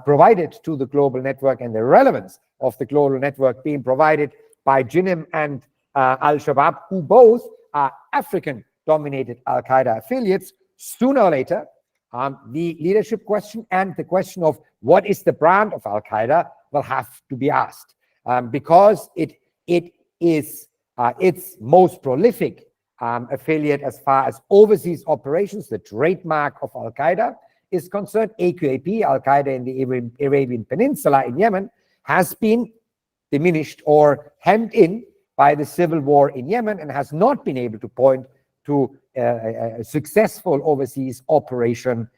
provided to the global network and the relevance of the global network being provided by Jinim and Al-Shabaab, who both are African-dominated Al-Qaeda affiliates, sooner or later, the leadership question and the question of what is the brand of Al-Qaeda will have to be asked, because it is its most prolific affiliate as far as overseas operations, the trademark of Al-Qaeda is concerned. AQAP, Al-Qaeda in the Arabian Peninsula in Yemen, has been diminished or hemmed in by the civil war in Yemen and has not been able to point to a successful overseas operation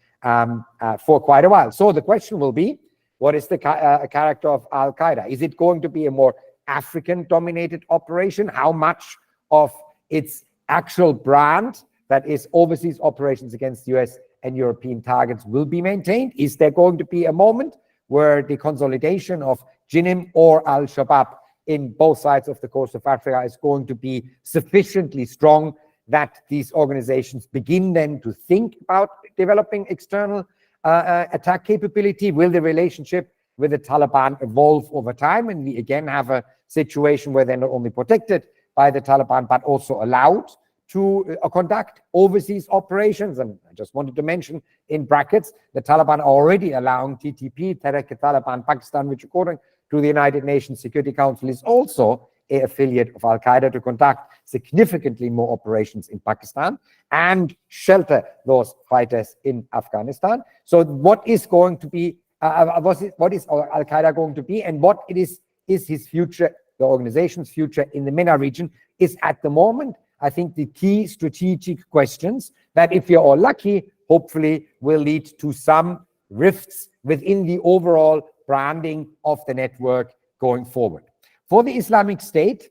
for quite a while. So the question will be, what is the character of Al-Qaeda? Is it going to be a more African-dominated operation? How much of its actual brand, that is overseas operations against US and European targets, will be maintained? Is there going to be a moment where the consolidation of Jinim or Al-Shabaab in both sides of the coast of Africa is going to be sufficiently strong that these organizations begin then to think about developing external attack capability? Will the relationship with the Taliban evolve over time, and we again have a situation where they're not only protected by the Taliban but also allowed to conduct overseas operations? And I just wanted to mention in brackets, the Taliban are already allowing TTP, Tehrik-e-Taliban Pakistan, which according to the United Nations Security Council is also an affiliate of Al-Qaeda, to conduct significantly more operations in Pakistan and shelter those fighters in Afghanistan. So what is going to be, what is Al-Qaeda going to be, and what it is his future, the organization's future in the MENA region, is at the moment, I think, the key strategic questions that, if you're all lucky, hopefully will lead to some rifts within the overall branding of the network going forward. For the Islamic State,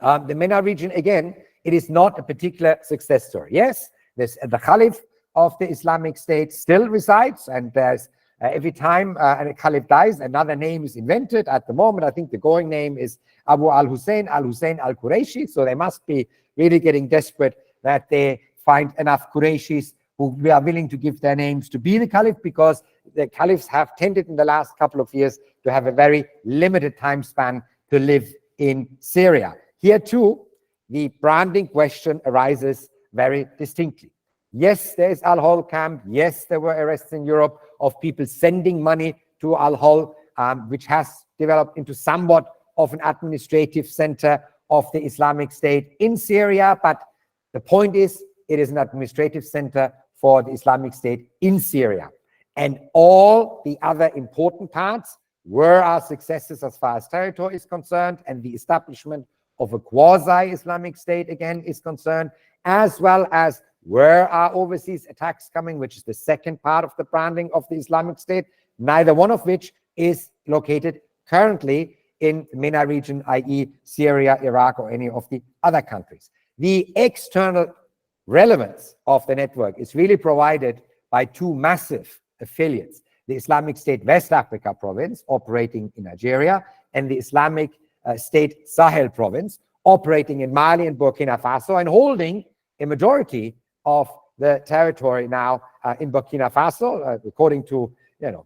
the MENA region, again, it is not a particular success story. Yes, the Caliph of the Islamic State still resides, and there's every time a Caliph dies, another name is invented. At the moment, I think the going name is Abu al-Hussein al-Qurayshi, so they must be really getting desperate that they find enough Qurayshis who are willing to give their names to be the Caliph, because the Caliphs have tended in the last couple of years to have a very limited time span to live in Syria. Here too, the branding question arises very distinctly. Yes, there is Al-Hol camp. Yes, there were arrests in Europe of people sending money to Al-Hol which has developed into somewhat of an administrative center of the Islamic State in Syria. But the point is, it is an administrative center for the Islamic State in Syria. And all the other important parts were our successes as far as territory is concerned, and the establishment of a quasi-Islamic State again is concerned, as well as where are overseas attacks coming, which is the second part of the branding of the Islamic State, neither one of which is located currently in the MENA region, i.e. Syria, Iraq, or any of the other countries. The external relevance of the network is really provided by two massive affiliates, the Islamic State West Africa province operating in Nigeria and the Islamic State Sahel province operating in Mali and Burkina Faso and holding a majority of the territory now in Burkina Faso. According to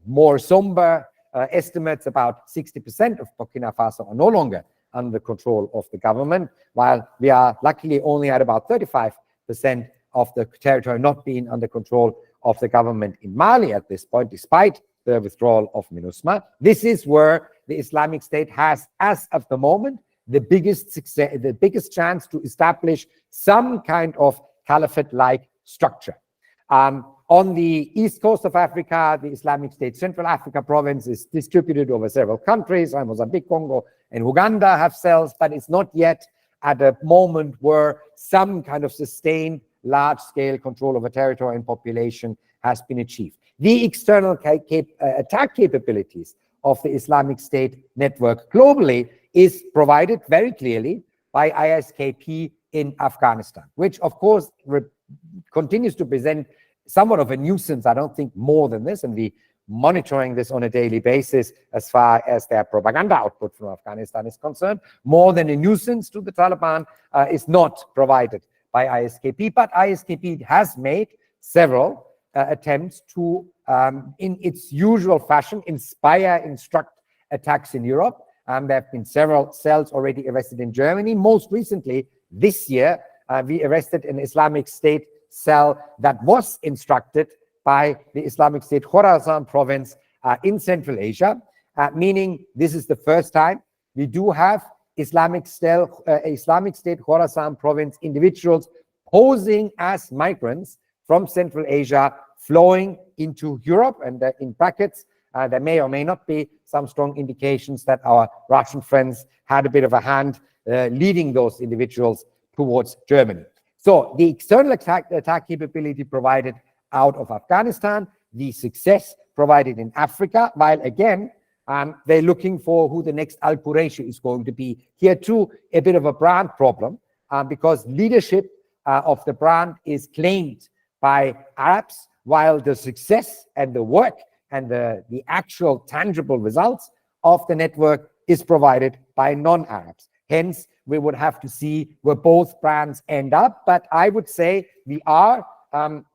more somber estimates, about 60% of Burkina Faso are no longer under control of the government, while we are luckily only at about 35% of the territory not being under control of the government in Mali at this point, despite the withdrawal of MINUSMA. This is where the Islamic State has, as of the moment, the biggest success, the biggest chance to establish some kind of caliphate-like structure. On the east coast of Africa, the Islamic State Central Africa province is distributed over several countries. Mozambique, Congo, and Uganda have cells, but it's not yet at a moment where some kind of sustained large-scale control of a territory and population has been achieved. The external attack capabilities of the Islamic State network globally is provided very clearly by ISKP in Afghanistan, which of course continues to present somewhat of a nuisance. I don't think more than this, and we monitoring this on a daily basis as far as their propaganda output from Afghanistan is concerned. More than a nuisance to the Taliban is not provided by ISKP, but ISKP has made several attempts to, in its usual fashion, instruct attacks in Europe. There have been several cells already arrested in Germany. Most recently, this year, we arrested an Islamic State cell that was instructed by the Islamic State Khorasan province in Central Asia, meaning this is the first time we do have Islamic State Khorasan province individuals posing as migrants from Central Asia flowing into Europe. And in brackets, there may or may not be some strong indications that our Russian friends had a bit of a hand leading those individuals towards Germany. So the external attack capability provided out of Afghanistan, the success provided in Africa, while again, they're looking for who the next Al-Quraishi is going to be. Here too, a bit of a brand problem, because leadership of the brand is claimed by Arabs, while the success and the work and the actual tangible results of the network is provided by non-Arabs. Hence, we would have to see where both brands end up. But I would say we are,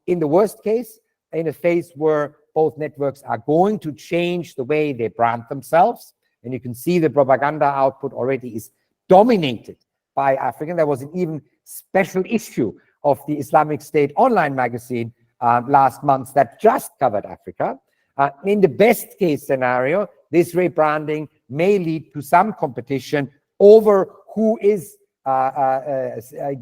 in the worst case, in a phase where both networks are going to change the way they brand themselves. And you can see the propaganda output already is dominated by African. There was an even special issue of the Islamic State online magazine last month that just covered Africa. In the best case scenario, this rebranding may lead to some competition over who is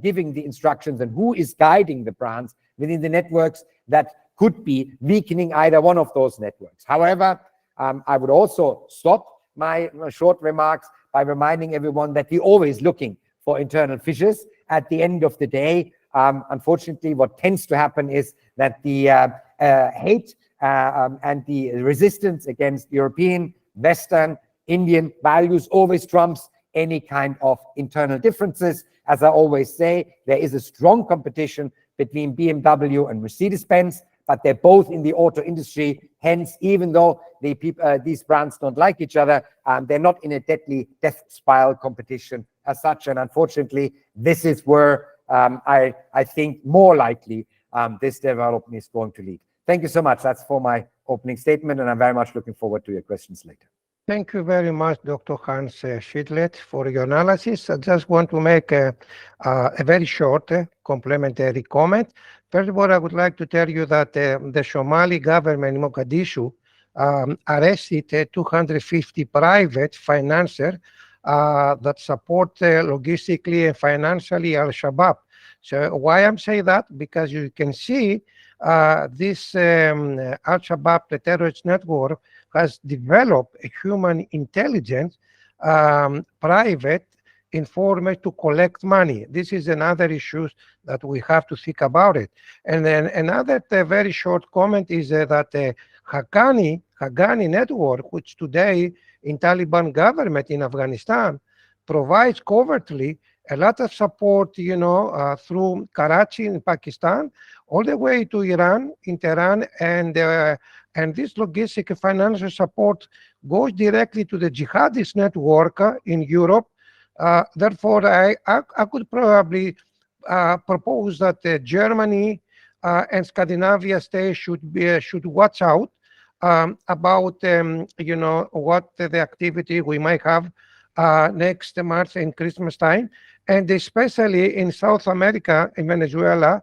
giving the instructions and who is guiding the brands within the networks that could be weakening either one of those networks. However, I would also stop my short remarks by reminding everyone that we're always looking for internal fissures. At the end of the day, unfortunately, what tends to happen is that the hate and the resistance against European, Western, Indian values always trumps any kind of internal differences. As I always say, there is a strong competition between BMW and Mercedes-Benz, but they're both in the auto industry. Hence, even though these brands don't like each other, they're not in a deadly death spiral competition as such. And unfortunately, this is where I think more likely this development is going to lead. Thank you so much. That's for my opening statement, and I'm very much looking forward to your questions later. Thank you very much, Dr. Hans Schiedlet, for your analysis. I just want to make a very short complementary comment. First of all, I would like to tell you that the Somali government in Mogadishu arrested 250 private financiers that support logistically and financially Al-Shabaab. So why I'm saying that? Because you can see this Al-Shabaab, the terrorist network, has developed a human intelligence private informers to collect money. This is another issue that we have to think about it. And then another very short comment is that Haqqani network, which today in Taliban government in Afghanistan provides covertly a lot of support, through Karachi in Pakistan, all the way to Iran, in Tehran, and this logistic and financial support goes directly to the jihadist network in Europe. Therefore, I could probably propose that Germany and Scandinavia states should watch out about what the activity we might have next March and Christmas time, and especially in South America, in Venezuela,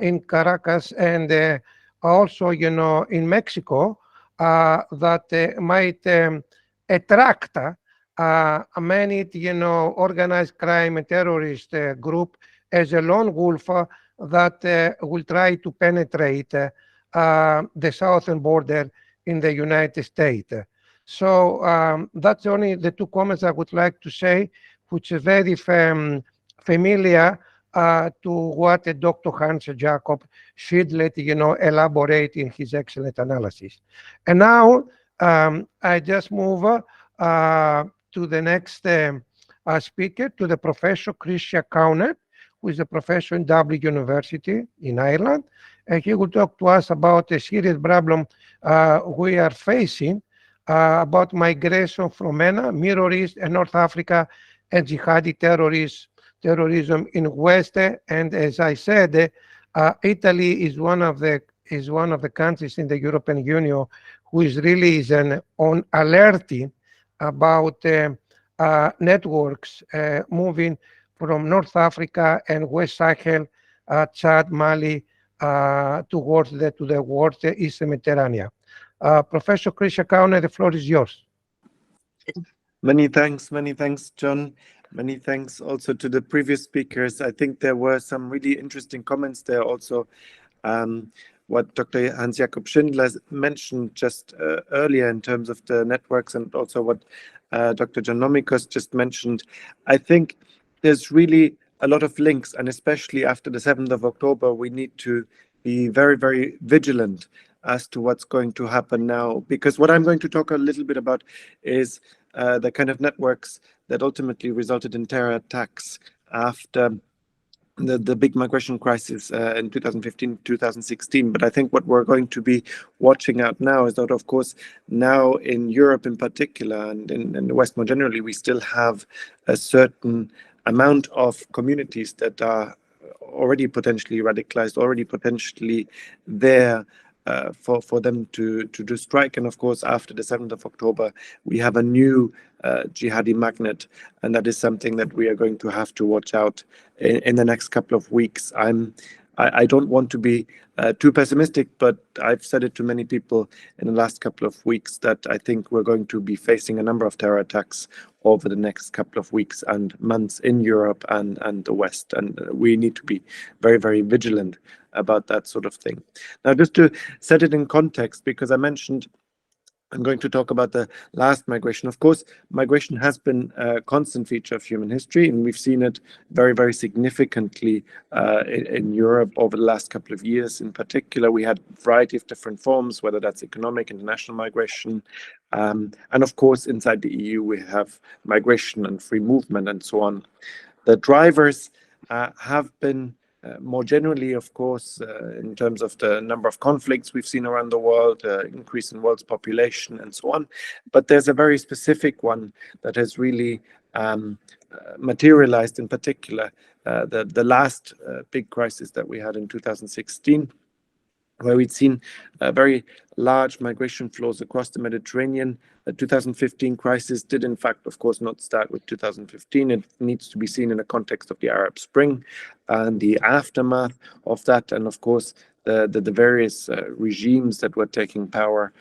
in Caracas, and also in Mexico, that might attract many organized crime and terrorist group as a lone wolf that will try to penetrate the southern border in the United States. So that's only the two comments I would like to say, which is very familiar to what Dr. Hans Jakob Schiedlet, elaborate in his excellent analysis. And now I just move to the next speaker, to the Professor Christian Kauner, who is a professor in Dublin University in Ireland. And he will talk to us about a serious problem we are facing about migration from MENA, Middle East, and North Africa, and jihadi terrorism in West. And as I said, Italy is one of the countries in the European Union who is really on alerting about networks moving from North Africa and West Sahel, Chad, Mali, towards the East Mediterranean. Professor Christian Kauner, the floor is yours. Many thanks, John. Many thanks also to the previous speakers. I think there were some really interesting comments there also. What Dr. Hans-Jakob Schindler mentioned just earlier in terms of the networks, and also what Dr. John Nomikos just mentioned. I think there's really a lot of links, and especially after the 7th of October, we need to be very, very vigilant as to what's going to happen now. Because what I'm going to talk a little bit about is the kind of networks that ultimately resulted in terror attacks after the big migration crisis in 2015, 2016. But I think what we're going to be watching out now is that, of course, now in Europe in particular, and in the West more generally, we still have a certain amount of communities that are already potentially radicalized, already potentially there for them to do strike. And of course, after the 7th of October, we have a new jihadi magnet, and that is something that we are going to have to watch out in the next couple of weeks. I don't want to be too pessimistic, but I've said it to many people in the last couple of weeks that I think we're going to be facing a number of terror attacks over the next couple of weeks and months in Europe and the West. And we need to be very, very vigilant about that sort of thing. Now, just to set it in context, because I mentioned I'm going to talk about the last migration. Of course, migration has been a constant feature of human history, and we've seen it very, very significantly in Europe over the last couple of years. In particular, we had a variety of different forms, whether that's economic, international migration, and of course, inside the EU, we have migration and free movement and so on. The drivers have been more generally, of course, in terms of the number of conflicts we've seen around the world, increase in world's population and so on. But there's a very specific one that has really materialized, in particular, the last big crisis that we had in 2016, where we'd seen very large migration flows across the Mediterranean. The 2015 crisis did, in fact, of course, not start with 2015. It needs to be seen in the context of the Arab Spring and the aftermath of that, and of course, the various regimes that were taking power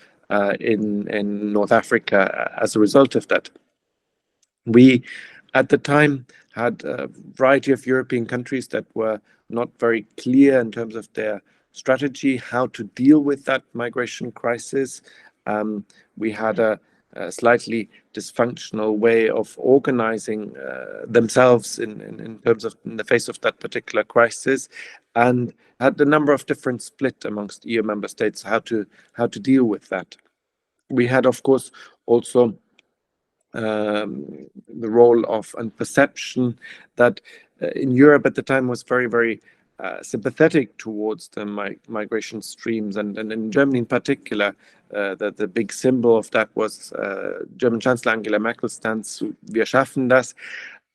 in North Africa as a result of that. We, at the time, had a variety of European countries that were not very clear in terms of their strategy, how to deal with that migration crisis. We had a slightly dysfunctional way of organizing themselves in terms of in the face of that particular crisis, and had a number of different split amongst EU member states how to deal with that. We had, of course, also the role of and perception that in Europe at the time was very, very sympathetic towards the migration streams, and in Germany in particular, the big symbol of that was German Chancellor Angela Merkel's stance, "Wir schaffen das."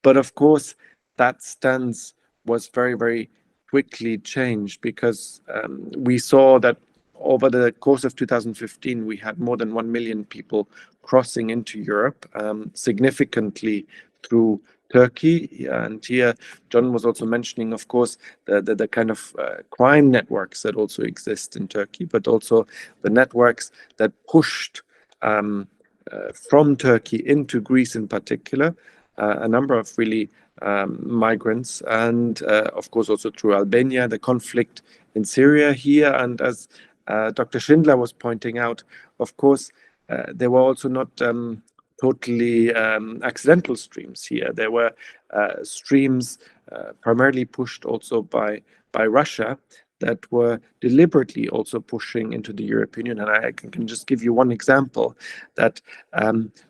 But of course, that stance was very, very quickly changed because we saw that over the course of 2015, we had more than 1 million people crossing into Europe, significantly through Turkey. And here, John was also mentioning, of course, the kind of crime networks that also exist in Turkey, but also the networks that pushed from Turkey into Greece in particular, a number of really migrants, and of course also through Albania, the conflict in Syria here. And as Dr. Schindler was pointing out, of course, there were also not totally accidental streams here. There were streams primarily pushed also by Russia that were deliberately also pushing into the European Union. And I can just give you one example, that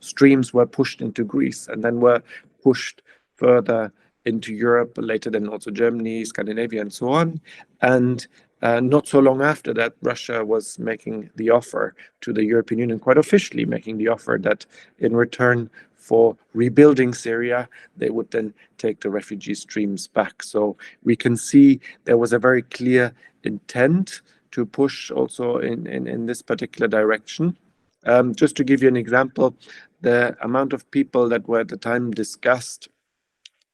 streams were pushed into Greece and then were pushed further into Europe, later then also Germany, Scandinavia, and so on. And not so long after that, Russia was making the offer to the European Union, quite officially making the offer that in return for rebuilding Syria, they would then take the refugee streams back. So we can see there was a very clear intent to push also in this particular direction. Just to give you an example, the amount of people that were at the time discussed,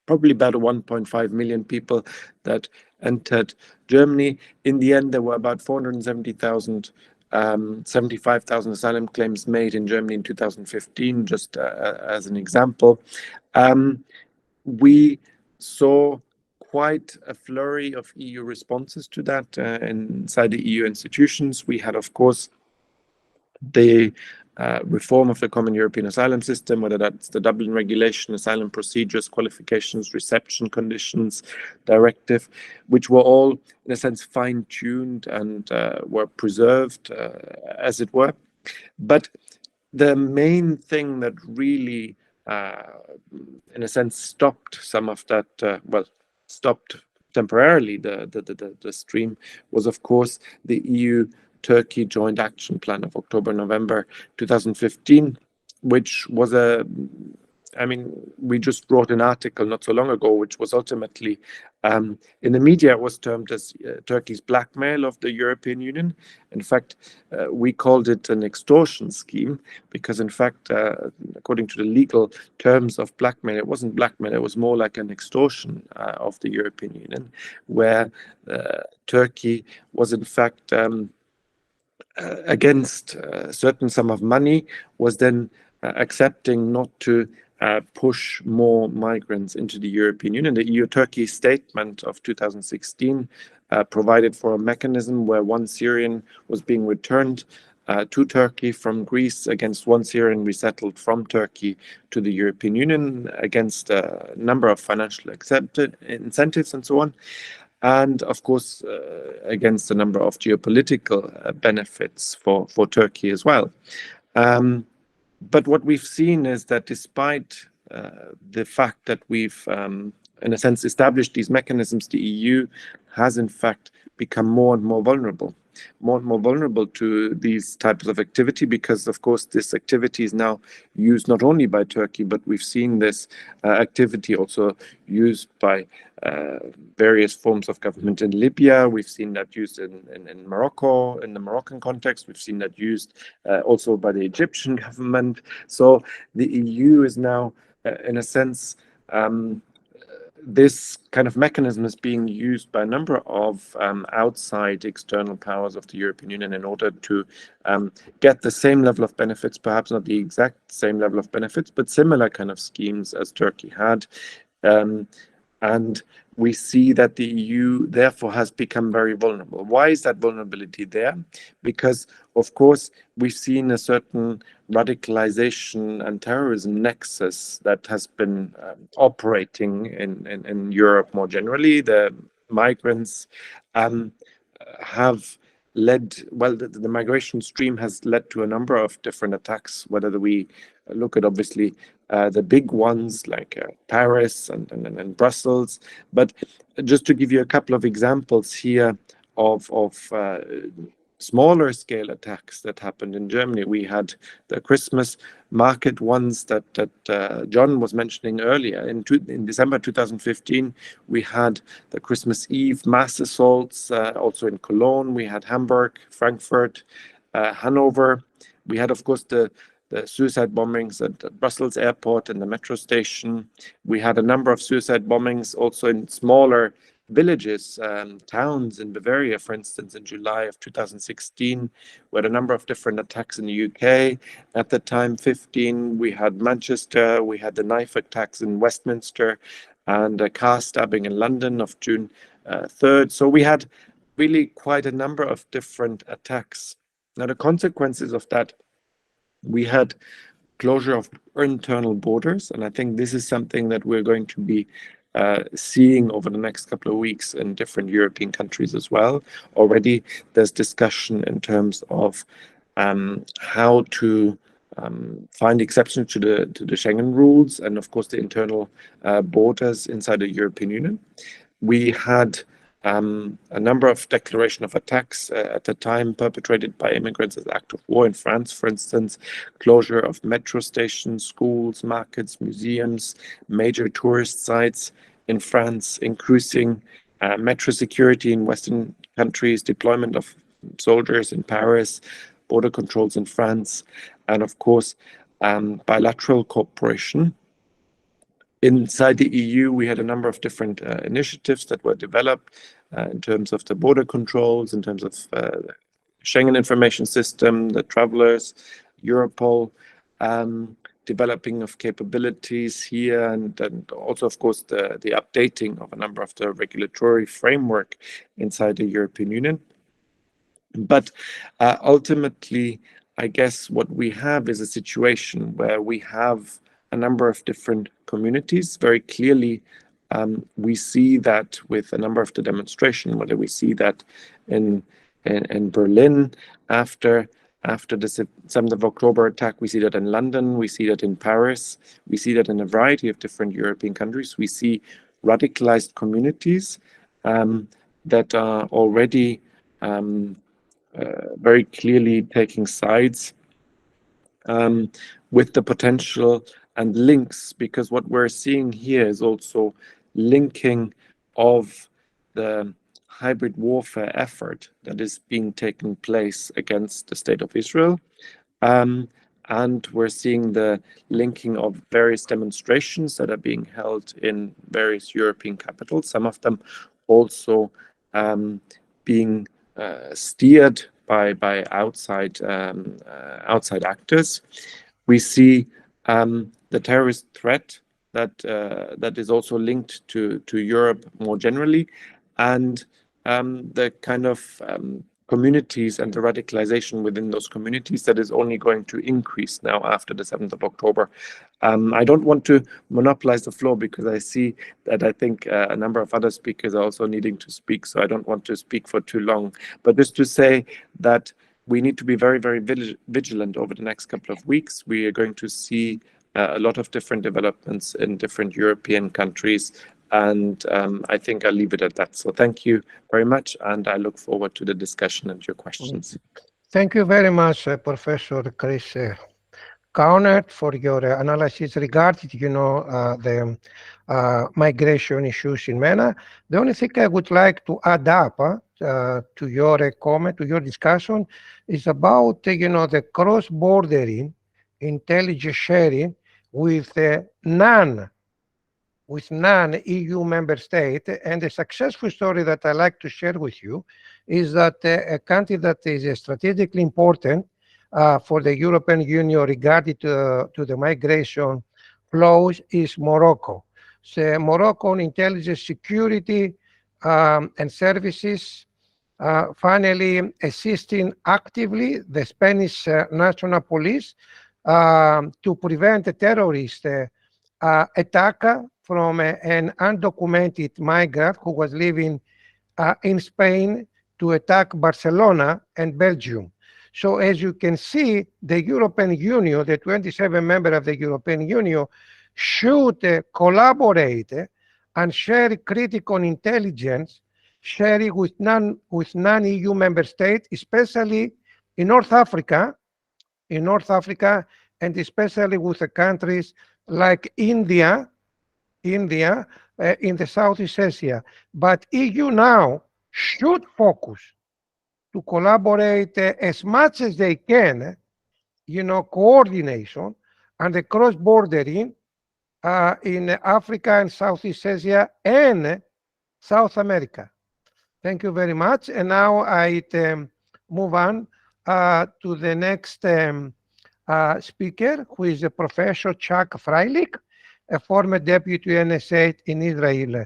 probably about 1.5 million people that entered Germany. In the end, there were about 470,000, 75,000 asylum claims made in Germany in 2015, just as an example. We saw quite a flurry of EU responses to that inside the EU institutions. We had, of course, the reform of the Common European Asylum System, whether that's the Dublin Regulation, Asylum Procedures, Qualifications, Reception Conditions Directive, which were all, in a sense, fine-tuned and were preserved, as it were. But the main thing that really, in a sense, stopped some of that, stopped temporarily the stream was, of course, the EU-Turkey Joint Action Plan of October-November 2015, which was we just wrote an article not so long ago, which was ultimately, in the media, it was termed as Turkey's blackmail of the European Union. In fact, we called it an extortion scheme because, in fact, according to the legal terms of blackmail, it wasn't blackmail, it was more like an extortion of the European Union, where Turkey was, in fact, against a certain sum of money, was then accepting not to push more migrants into the European Union. The EU-Turkey statement of 2016 provided for a mechanism where one Syrian was being returned to Turkey from Greece against one Syrian resettled from Turkey to the European Union against a number of financial incentives and so on. And of course, against a number of geopolitical benefits for Turkey as well. But what we've seen is that despite the fact that we've, in a sense, established these mechanisms, the EU has in fact become more and more vulnerable to these types of activity, because of course this activity is now used not only by Turkey, but we've seen this activity also used by various forms of government in Libya. We've seen that used in Morocco, in the Moroccan context. We've seen that used also by the Egyptian government. So the EU is now, in a sense, this kind of mechanism is being used by a number of outside external powers of the European Union in order to get the same level of benefits, perhaps not the exact same level of benefits, but similar kind of schemes as Turkey had. And we see that the EU therefore has become very vulnerable. Why is that vulnerability there? Because, of course, we've seen a certain radicalization and terrorism nexus that has been operating in Europe more generally. The migrants have led, well, the migration stream has led to a number of different attacks, whether we look at obviously the big ones like Paris and Brussels. But just to give you a couple of examples here of smaller scale attacks that happened in Germany, we had the Christmas market ones that John was mentioning earlier. In December 2015, we had the Christmas Eve mass assaults, also in Cologne. We had Hamburg, Frankfurt, Hanover. We had, of course, the suicide bombings at the Brussels airport and the metro station. We had a number of suicide bombings also in smaller villages, towns in Bavaria, for instance, in July of 2016. We had a number of different attacks in the UK. At the time, 15, we had Manchester, we had the knife attacks in Westminster, and a car stabbing in London of June 3rd. So we had really quite a number of different attacks. Now, the consequences of that, we had closure of internal borders, and I think this is something that we're going to be seeing over the next couple of weeks in different European countries as well. Already there's discussion in terms of how to find exceptions to the Schengen rules and of course the internal borders inside the European Union. We had a number of declaration of attacks at the time perpetrated by immigrants as act of war in France, for instance, closure of metro stations, schools, markets, museums, major tourist sites in France, increasing metro security in Western countries, deployment of soldiers in Paris, border controls in France, and of course, bilateral cooperation. Inside the EU, we had a number of different initiatives that were developed in terms of the border controls, in terms of Schengen information system, the travelers, Europol, developing of capabilities here, and also, of course, the updating of a number of the regulatory framework inside the European Union. But ultimately, I guess what we have is a situation where we have a number of different communities. Very clearly, we see that with a number of the demonstration, whether we see that in Berlin after the 7th of October attack, we see that in London, we see that in Paris, we see that in a variety of different European countries. We see radicalized communities that are already very clearly taking sides with the potential and links, because what we're seeing here is also linking of the hybrid warfare effort that is being taken place against the state of Israel. And we're seeing the linking of various demonstrations that are being held in various European capitals, some of them also being steered by outside actors. We see the terrorist threat that is also linked to Europe more generally, and the kind of communities and the radicalization within those communities that is only going to increase now after the 7th of October. I don't want to monopolize the floor because I see that I think a number of other speakers are also needing to speak, so I don't want to speak for too long. But just to say that we need to be very, very vigilant over the next couple of weeks. We are going to see a lot of different developments in different European countries, and I think I'll leave it at that. So thank you very much, and I look forward to the discussion and your questions. Thank you very much, Professor Chris Kaunert, for your analysis regarding, the migration issues in MENA. The only thing I would like to add up to your comment, to your discussion, is about, the cross-bordering intelligence sharing with with non-EU member state. And the successful story that I like to share with you is that a country that is strategically important for the European Union regarding to the migration flows is Morocco. So Moroccan intelligence security and services finally assisting actively the Spanish national police to prevent a terrorist attack from an undocumented migrant who was living in Spain to attack Barcelona and Belgium. So as you can see, the European Union, the 27 members of the European Union, should collaborate and share critical intelligence, sharing with non-EU member states, especially in North Africa, and especially with the countries like India in the Southeast Asia. But EU now should focus to collaborate as much as they can, coordination and the cross-bordering in Africa and Southeast Asia and South America. Thank you very much. And now I move on to the next speaker, who is Professor Chuck Freilich, a former deputy NSA in Israel.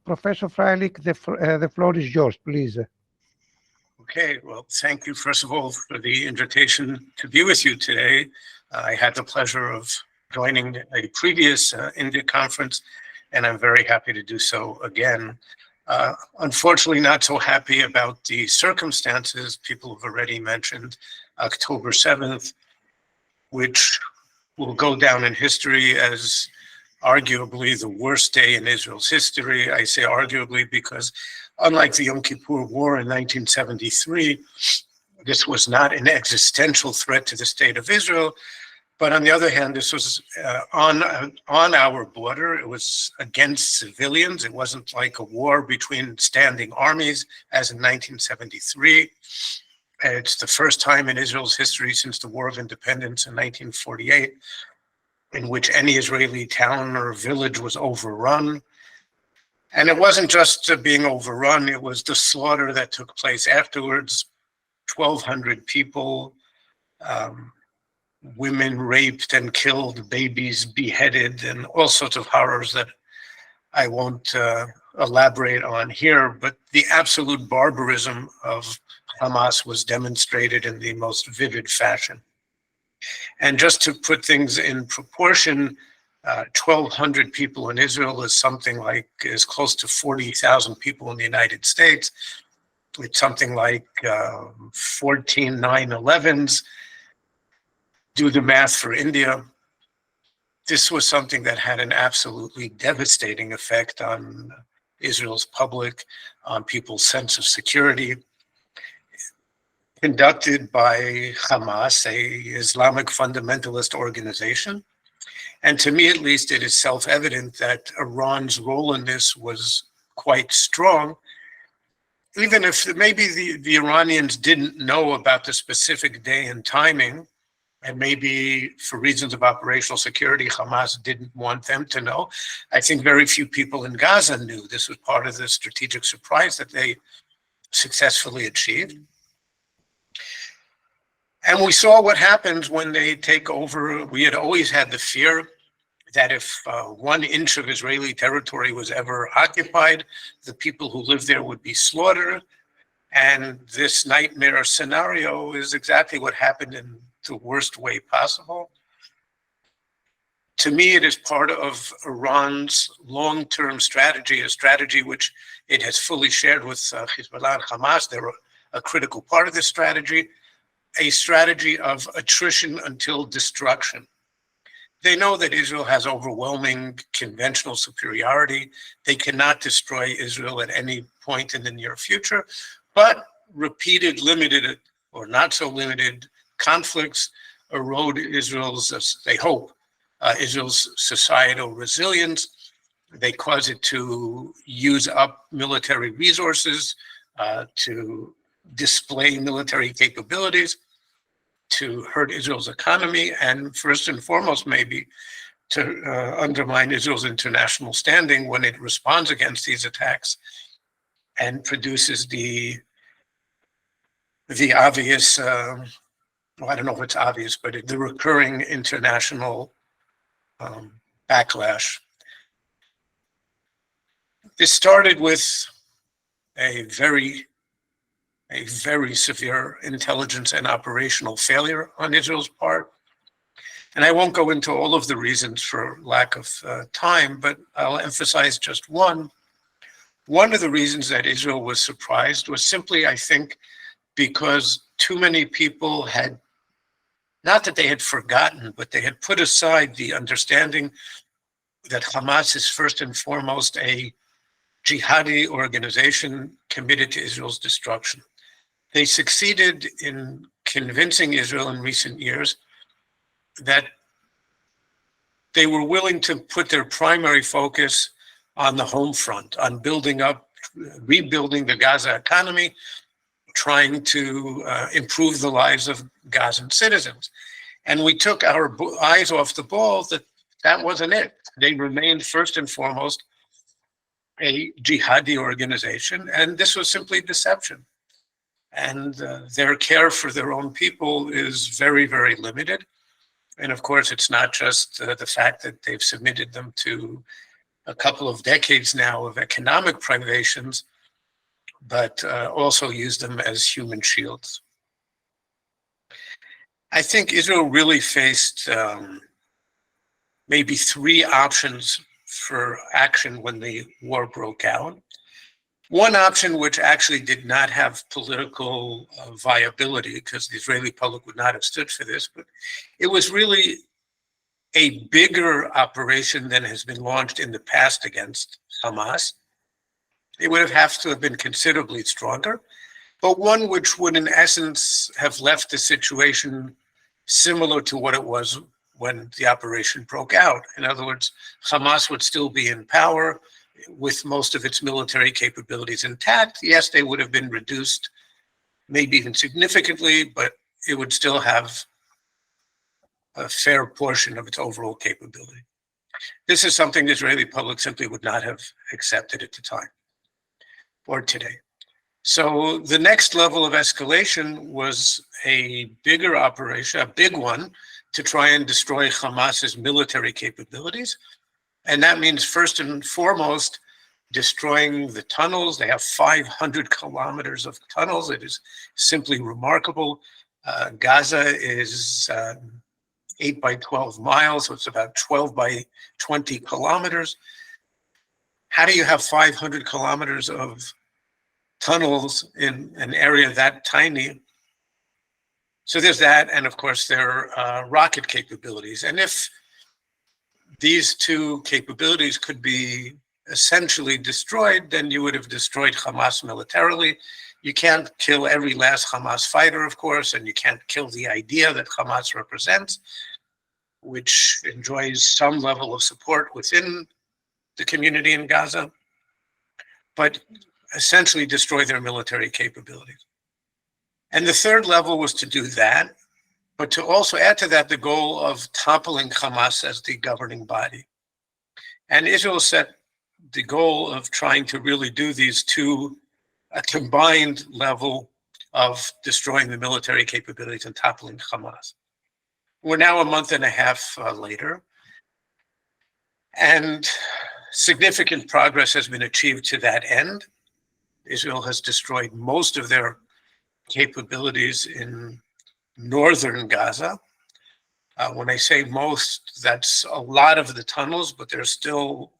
Professor Freilich, the floor is yours, please. Okay, well, thank you, first of all, for the invitation to be with you today. I had the pleasure of joining a previous India conference, and I'm very happy to do so again. Unfortunately, not so happy about the circumstances people have already mentioned. October 7th, which will go down in history as arguably the worst day in Israel's history. I say arguably because unlike the Yom Kippur War in 1973, this was not an existential threat to the state of Israel. But on the other hand, this was on our border. It was against civilians. It wasn't like a war between standing armies as in 1973. It's the first time in Israel's history since the War of Independence in 1948 in which any Israeli town or village was overrun. And it wasn't just being overrun, it was the slaughter that took place afterwards. 1,200 people, women raped and killed, babies beheaded, and all sorts of horrors that I won't elaborate on here. But the absolute barbarism of Hamas was demonstrated in the most vivid fashion. And just to put things in proportion, 1,200 people in Israel is something like, is close to 40,000 people in the United States. It's something like 14 9/11s. Do the math for India. This was something that had an absolutely devastating effect on Israel's public, on people's sense of security. Conducted by Hamas, a Islamic fundamentalist organization. And to me, at least, it is self-evident that Iran's role in this was quite strong, even if maybe the Iranians didn't know about the specific day and timing, and maybe for reasons of operational security, Hamas didn't want them to know. I think very few people in Gaza knew. This was part of the strategic surprise that they successfully achieved. And we saw what happens when they take over. We had always had the fear that if 1 inch of Israeli territory was ever occupied, the people who lived there would be slaughtered. And this nightmare scenario is exactly what happened in the worst way possible. To me, it is part of Iran's long-term strategy, a strategy which it has fully shared with Hezbollah and Hamas. They're a critical part of this strategy. A strategy of attrition until destruction. They know that Israel has overwhelming conventional superiority. They cannot destroy Israel at any point in the near future, but repeated, limited, or not so limited conflicts erode Israel's, as they hope, Israel's societal resilience. They cause it to use up military resources, to display military capabilities, to hurt Israel's economy, and first and foremost, maybe to undermine Israel's international standing when it responds against these attacks and produces the obvious, well, I don't know if it's obvious, but the recurring international backlash. This started with a very severe intelligence and operational failure on Israel's part. And I won't go into all of the reasons for lack of time, but I'll emphasize just one. One of the reasons that Israel was surprised was simply, I think, because too many people had, not that they had forgotten, but they had put aside the understanding that Hamas is first and foremost a jihadi organization committed to Israel's destruction. They succeeded in convincing Israel in recent years that they were willing to put their primary focus on the home front, on building up, rebuilding the Gaza economy, trying to improve the lives of Gazan citizens. And we took our eyes off the ball that wasn't it. They remained first and foremost a jihadi organization, and this was simply deception. And their care for their own people is very, very limited. And of course, it's not just the fact that they've submitted them to a couple of decades now of economic privations, but also use them as human shields. I think Israel really faced maybe three options for action when the war broke out. One option, which actually did not have political viability, because the Israeli public would not have stood for this, but it was really a bigger operation than has been launched in the past against Hamas. It would have to have been considerably stronger, but one which would in essence have left the situation similar to what it was when the operation broke out. In other words, Hamas would still be in power with most of its military capabilities intact. Yes, they would have been reduced, maybe even significantly, but it would still have a fair portion of its overall capability. This is something the Israeli public simply would not have accepted at the time or today. So the next level of escalation was a bigger operation, a big one, to try and destroy Hamas's military capabilities. And that means first and foremost, destroying the tunnels. They have 500 kilometers of tunnels. It is simply remarkable. Gaza is 8 by 12 miles, so it's about 12 by 20 kilometers. How do you have 500 kilometers of tunnels in an area that tiny? So there's that, and of course there are rocket capabilities. And if these two capabilities could be essentially destroyed, then you would have destroyed Hamas militarily. You can't kill every last Hamas fighter, of course, and you can't kill the idea that Hamas represents, which enjoys some level of support within the community in Gaza, but essentially destroy their military capabilities. And the third level was to do that, but to also add to that the goal of toppling Hamas as the governing body. And Israel set the goal of trying to really do these two, a combined level of destroying the military capabilities and toppling Hamas. We're now a month and a half later, and significant progress has been achieved to that end. Israel has destroyed most of their capabilities in northern Gaza. When I say most, that's a lot of the tunnels, but there's still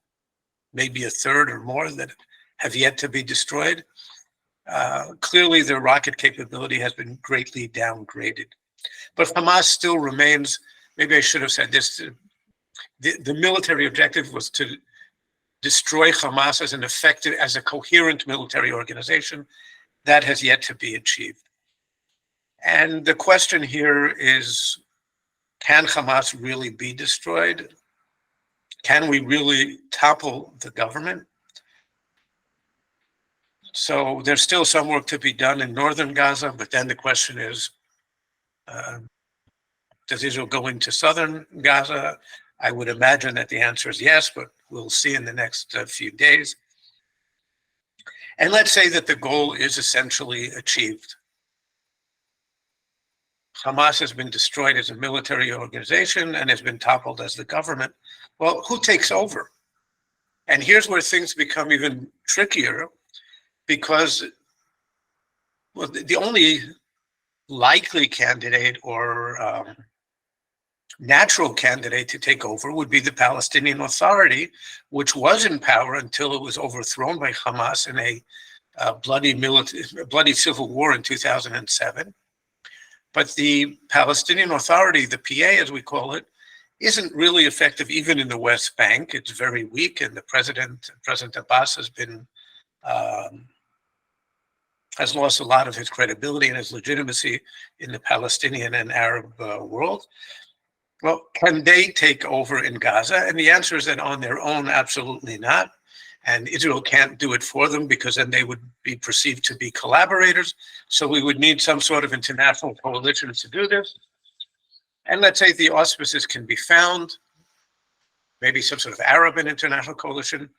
maybe a third or more that have yet to be destroyed. Clearly, their rocket capability has been greatly downgraded. But Hamas still remains, maybe I should have said this, the military objective was to destroy Hamas as an effective, as a coherent military organization. That has yet to be achieved. And the question here is, can Hamas really be destroyed? Can we really topple the government? So there's still some work to be done in northern Gaza, but then the question is, does Israel go into southern Gaza? I would imagine that the answer is yes, but we'll see in the next few days. And let's say that the goal is essentially achieved. Hamas has been destroyed as a military organization and has been toppled as the government. Well, who takes over? And here's where things become even trickier, because well, the only likely candidate or natural candidate to take over would be the Palestinian Authority, which was in power until it was overthrown by Hamas in a bloody civil war in 2007. But the Palestinian Authority, the PA as we call it, isn't really effective even in the West Bank. It's very weak, and the President Abbas has lost a lot of his credibility and his legitimacy in the Palestinian and Arab world. Well, can they take over in Gaza? And the answer is that on their own, absolutely not. And Israel can't do it for them, because then they would be perceived to be collaborators. So we would need some sort of international coalition to do this. And let's say the auspices can be found, maybe some sort of Arab and international coalition.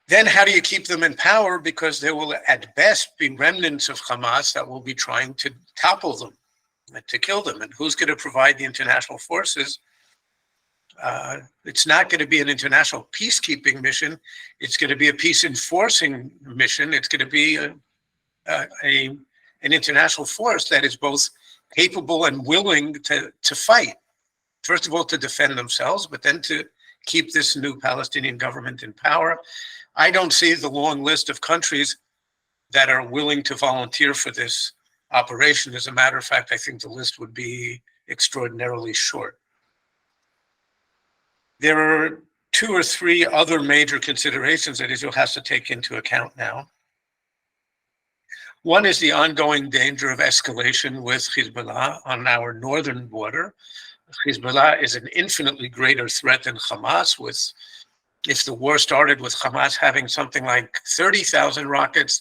Then how do you keep them in power? Because there will at best be remnants of Hamas that will be trying to topple them, to kill them. And who's going to provide the international forces? It's not going to be an international peacekeeping mission. It's going to be a peace enforcing mission. It's going to be an international force that is both capable and willing to fight. First of all, to defend themselves, but then to keep this new Palestinian government in power. I don't see the long list of countries that are willing to volunteer for this operation. As a matter of fact, I think the list would be extraordinarily short. There are 2 or 3 other major considerations that Israel has to take into account now. One is the ongoing danger of escalation with Hezbollah on our northern border. Hezbollah is an infinitely greater threat than Hamas, with, if the war started with Hamas having something like 30,000 rockets,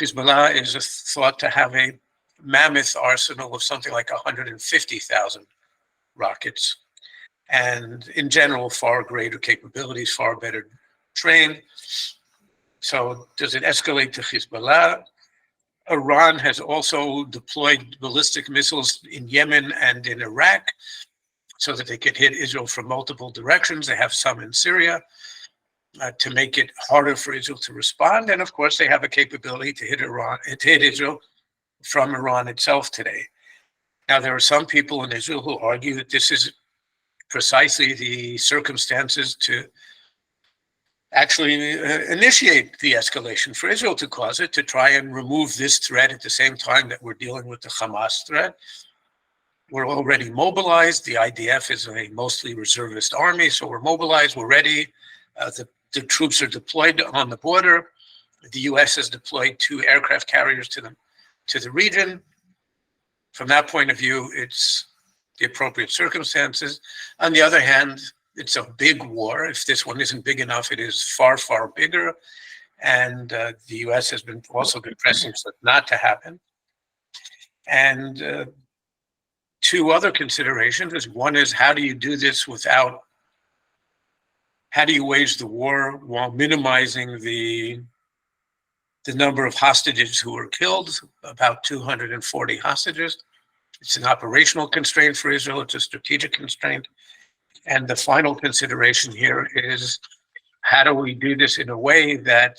Hezbollah is thought to have a mammoth arsenal of something like 150,000 rockets. And in general, far greater capabilities, far better trained. So does it escalate to Hezbollah? Iran has also deployed ballistic missiles in Yemen and in Iraq so that they could hit Israel from multiple directions. They have some in Syria to make it harder for Israel to respond. And of course, they have a capability to hit Israel from Iran itself today. Now, there are some people in Israel who argue that this is precisely the circumstances to actually initiate the escalation, for Israel to cause it, to try and remove this threat at the same time that we're dealing with the Hamas threat. We're already mobilized. The IDF is a mostly reservist army, so we're mobilized, we're ready. The troops are deployed on the border. The US has deployed 2 aircraft carriers to the region. From that point of view, it's the appropriate circumstances. On the other hand, it's a big war. If this one isn't big enough, it is far, far bigger. And the US has also been pressing for it not to happen. And 2 other considerations is, one is, how do you do this how do you wage the war while minimizing the number of hostages who were killed, about 240 hostages. It's an operational constraint for Israel. It's a strategic constraint. And the final consideration here is, how do we do this in a way that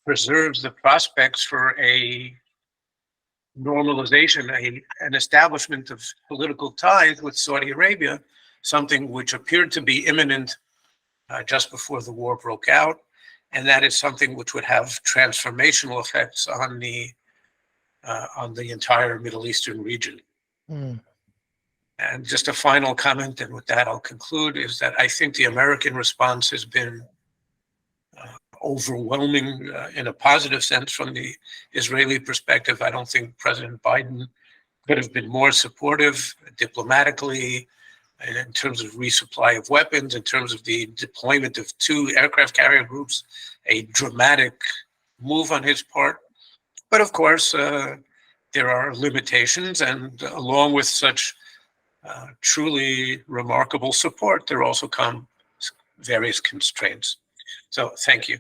preserves the prospects for a normalization, an establishment of political ties with Saudi Arabia, something which appeared to be imminent just before the war broke out. And that is something which would have transformational effects on the entire Middle Eastern region. Mm. And just a final comment, and with that I'll conclude, is that I think the American response has been overwhelming in a positive sense from the Israeli perspective. I don't think President Biden could have been more supportive diplomatically, and in terms of resupply of weapons, in terms of the deployment of 2 aircraft carrier groups, a dramatic move on his part. But of course, there are limitations, and along with such truly remarkable support, there also come various constraints. So thank you.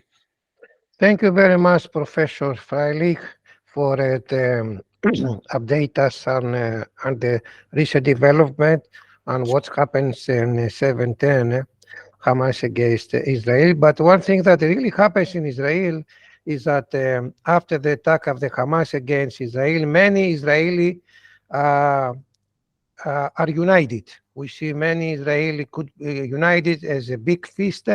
Thank you very much, Professor Freilich, for the update us on the recent development and what happens in 710 Hamas against Israel. But one thing that really happens in Israel is that after the attack of the Hamas against Israel, many Israeli uh, are united. We see many Israeli could united as a big feast,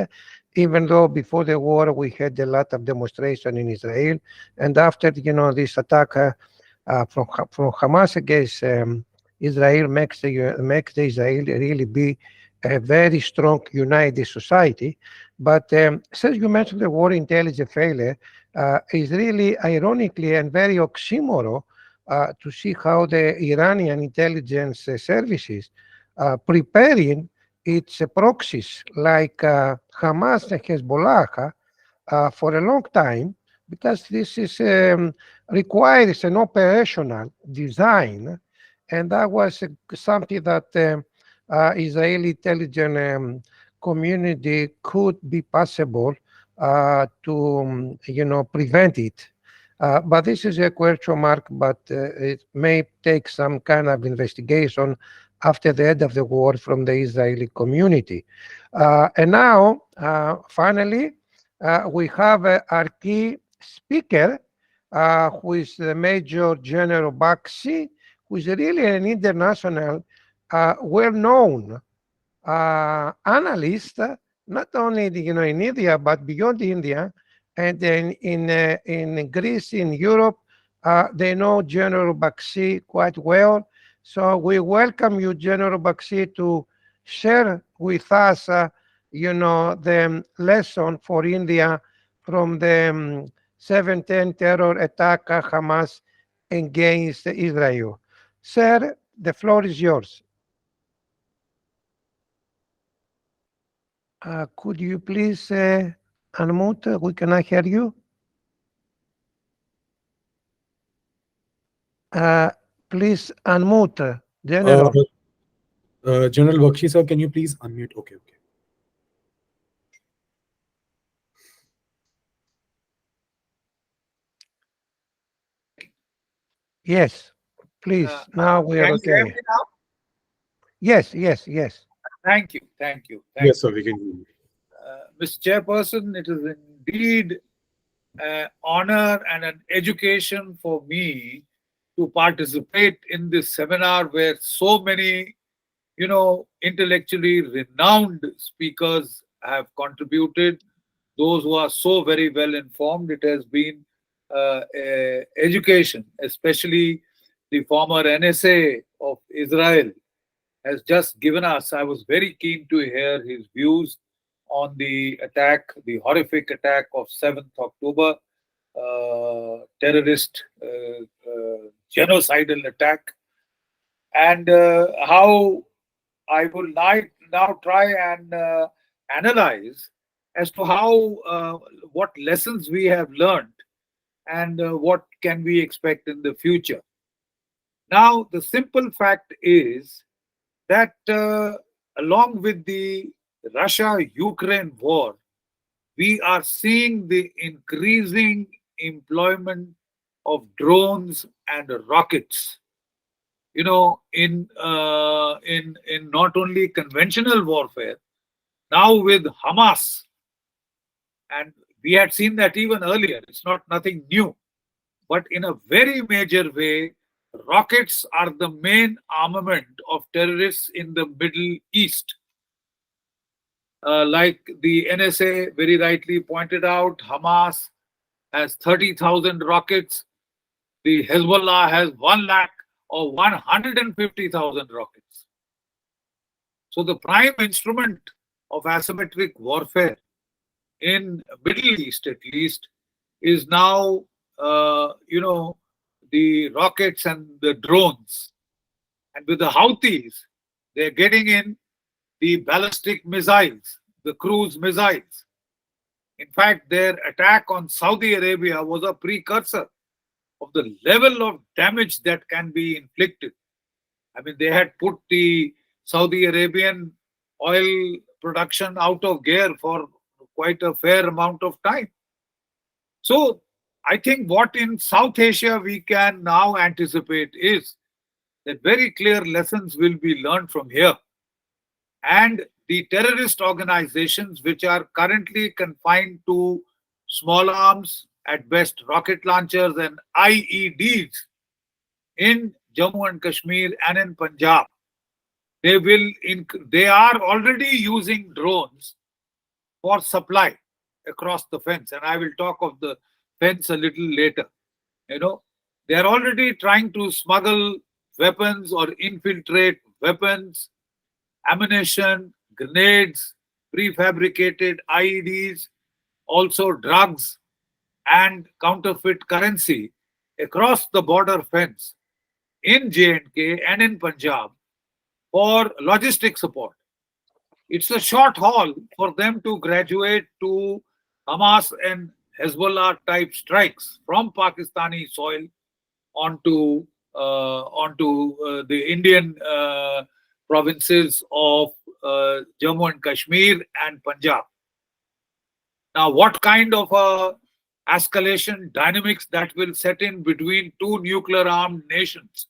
even though before the war we had a lot of demonstration in Israel, and after this attack from Hamas against Israel makes the Israel really be a very strong united society. But since you mentioned the war intelligence failure, is really ironically and very oxymoron to see how the Iranian intelligence services preparing its proxies like Hamas and Hezbollah for a long time, because this is requires an operational design, and that was something that Israeli intelligence community could be possible to prevent it. But this is a question mark, but it may take some kind of investigation after the end of the war from the Israeli community. And now, finally, we have our key speaker, who is the Major General Bakshi, who is really an international, well-known analyst, not only in India but beyond India, and then in Greece, in Europe, they know General Bakshi quite well. So we welcome you, General Bakshi, to share with us, the lesson for India from the 710 terror attack Hamas against Israel. Sir, the floor is yours. Could you please unmute? We cannot hear you. Please unmute, General. General Bakshi sir, can you please unmute? Okay. Yes, please. Now we are Can you hear okay. me now? Yes. Thank you. Thank Yes, sir, you. we can hear you. Mr. Chairperson, it is indeed an honor and an education for me to participate in this seminar where so many, intellectually renowned speakers have contributed, those who are so very well informed. It has been education, especially the former NSA of Israel has just given us. I was very keen to hear his views on the attack, the horrific attack of 7th October, terrorist genocidal attack, and how I will now try and analyze as to how what lessons we have learned and what can we expect in the future. Now, the simple fact is that along with the Russia-Ukraine war, we are seeing the increasing employment of drones and rockets. In not only conventional warfare, now with Hamas, and we had seen that even earlier. It's not nothing new, but in a very major way, rockets are the main armament of terrorists in the Middle East. Like the NSA very rightly pointed out, Hamas has 30,000 rockets. The Hezbollah has 1 lakh or 150,000 rockets. So the prime instrument of asymmetric warfare in Middle East, at least, is now, the rockets and the drones. And with the Houthis, they're getting in the ballistic missiles, the cruise missiles. In fact, their attack on Saudi Arabia was a precursor of the level of damage that can be inflicted. I mean, they had put the Saudi Arabian oil production out of gear for quite a fair amount of time. So I think what in South Asia we can now anticipate is that very clear lessons will be learned from here. And the terrorist organizations which are currently confined to small arms, at best rocket launchers and IEDs in Jammu and Kashmir and in Punjab, they are already using drones for supply across the fence. And I will talk of the fence a little later. You know, they are already trying to smuggle weapons or infiltrate weapons, ammunition, grenades, prefabricated IEDs, also drugs and counterfeit currency across the border fence in J&K and in Punjab for logistic support. It's a short haul for them to graduate to Hamas and Hezbollah type strikes from Pakistani soil onto the Indian provinces of Jammu and Kashmir and Punjab. Now, what kind of escalation dynamics that will set in between two nuclear armed nations?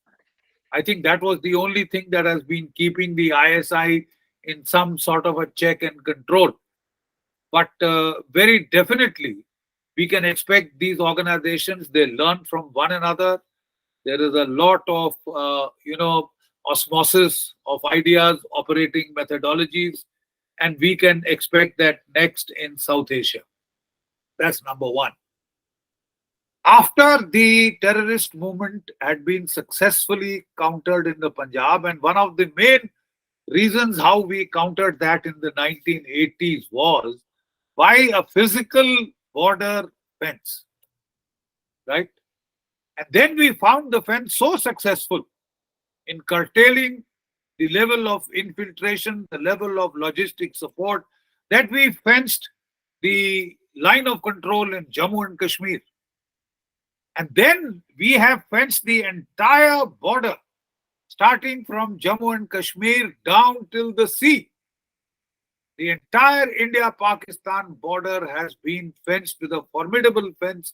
I think that was the only thing that has been keeping the ISI in some sort of a check and control. But very definitely, we can expect these organizations, they learn from one another. There is a lot of, osmosis of ideas, operating methodologies, and we can expect that next in South Asia. That's number one. After the terrorist movement had been successfully countered in the Punjab, and one of the main reasons how we countered that in the 1980s was by a physical border fence, right? And then we found the fence so successful in curtailing the level of infiltration, the level of logistic support, that we fenced the line of control in Jammu and Kashmir. And then we have fenced the entire border, starting from Jammu and Kashmir down till the sea. The entire India-Pakistan border has been fenced with a formidable fence,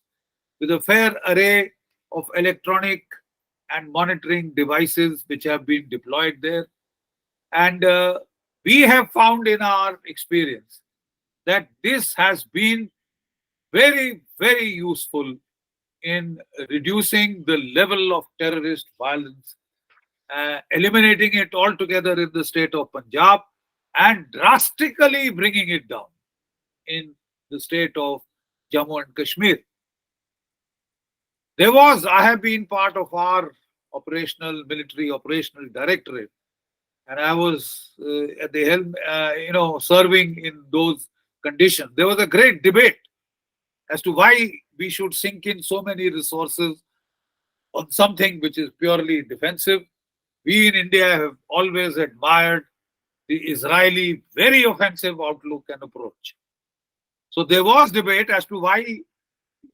with a fair array of electronic and monitoring devices which have been deployed there. And we have found in our experience that this has been very, very useful in reducing the level of terrorist violence, eliminating it altogether in the state of Punjab, and drastically bringing it down in the state of Jammu and Kashmir. I have been part of our military operational directorate, and I was at the helm, serving in those conditions. There was a great debate as to why we should sink in so many resources on something which is purely defensive. We in India have always admired the Israeli very offensive outlook and approach. So there was debate as to why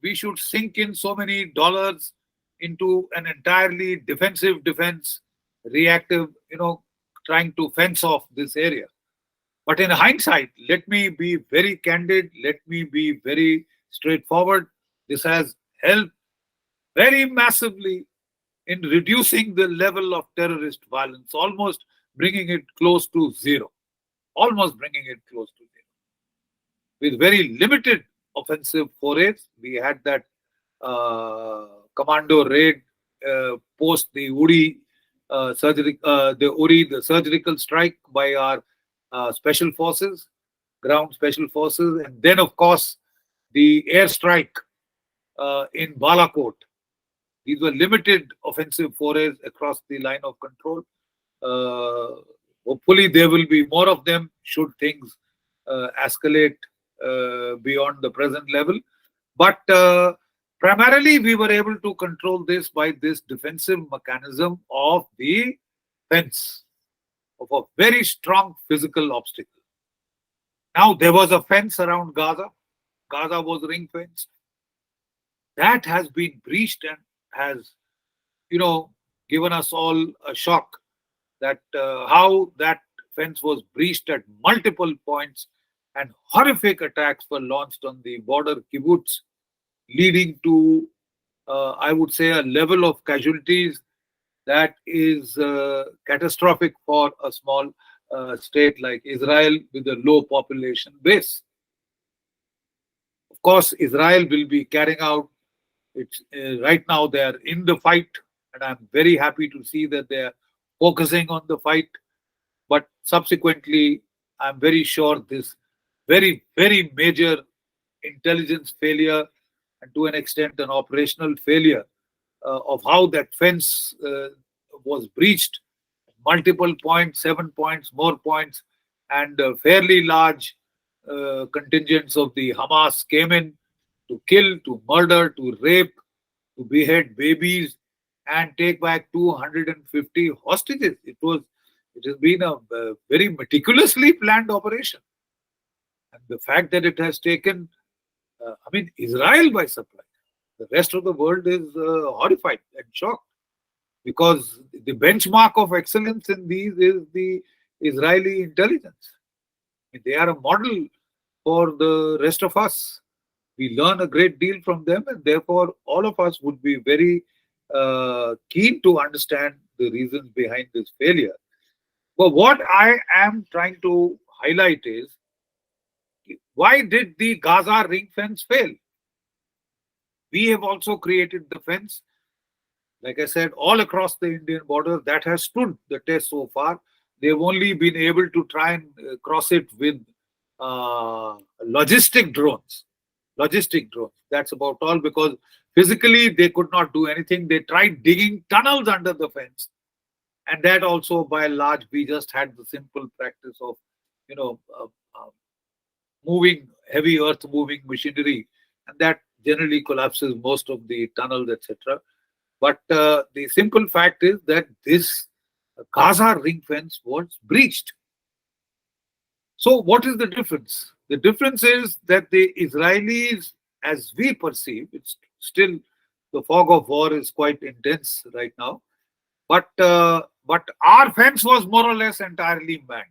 we should sink in so many dollars into an entirely defensive defense, reactive, trying to fence off this area. But in hindsight, let me be very candid, let me be very straightforward. This has helped very massively in reducing the level of terrorist violence, almost bringing it close to zero. Almost bringing it close to zero. With very limited offensive forays, we had that commando raid post the Uri the surgical strike by our special forces, ground special forces, and then of course the airstrike in Balakot. These were limited offensive forays across the line of control. Hopefully there will be more of them should things escalate beyond the present level. But primarily we were able to control this by this defensive mechanism of the fence, of a very strong physical obstacle. Now there was a fence around Gaza. Gaza was ring fenced. That has been breached and has, given us all a shock. that how that fence was breached at multiple points and horrific attacks were launched on the border kibbutz, leading to, I would say, a level of casualties that is catastrophic for a small state like Israel with a low population base. Of course, Israel will be carrying out it's right now they are in the fight, and I'm very happy to see that they are focusing on the fight. But subsequently, I'm very sure this very major intelligence failure and to an extent an operational failure of how that fence was breached, multiple points, 7 points, more points, and fairly large contingents of the Hamas came in to kill, to murder, to rape, to behead babies, and take back 250 hostages. It has been a very meticulously planned operation, and the fact that it has taken, Israel by surprise. The rest of the world is horrified and shocked because the benchmark of excellence in these is the Israeli intelligence. They are a model for the rest of us. We learn a great deal from them, and therefore all of us would be very keen to understand the reasons behind this failure. But what I am trying to highlight is, why did the Gaza ring fence fail? We have also created the fence, like I said, all across the Indian border that has stood the test so far. They've only been able to try and cross it with logistic drones. That's about all, because physically they could not do anything. They tried digging tunnels under the fence, and that also, by and large, we just had the simple practice of, moving heavy earth moving machinery, and that generally collapses most of the tunnels, etc. But the simple fact is that this Gaza ring fence was breached. So what is the difference? The difference is that the Israelis, as we perceive, it's still the fog of war is quite intense right now, but our fence was more or less entirely manned.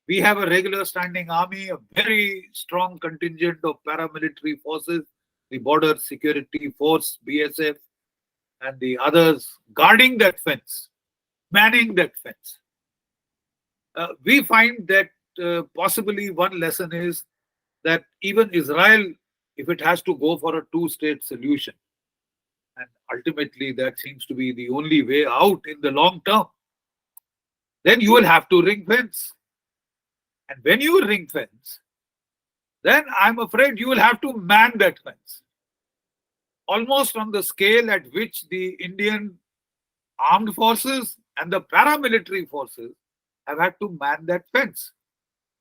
We have a regular standing army, a very strong contingent of paramilitary forces, the Border Security Force, BSF, and the others guarding that fence, manning that fence. We find that possibly one lesson is that even Israel, if it has to go for a two-state solution, and ultimately that seems to be the only way out in the long term, then you will have to ring fence. And when you ring fence, then I'm afraid you will have to man that fence. Almost on the scale at which the Indian armed forces and the paramilitary forces have had to man that fence.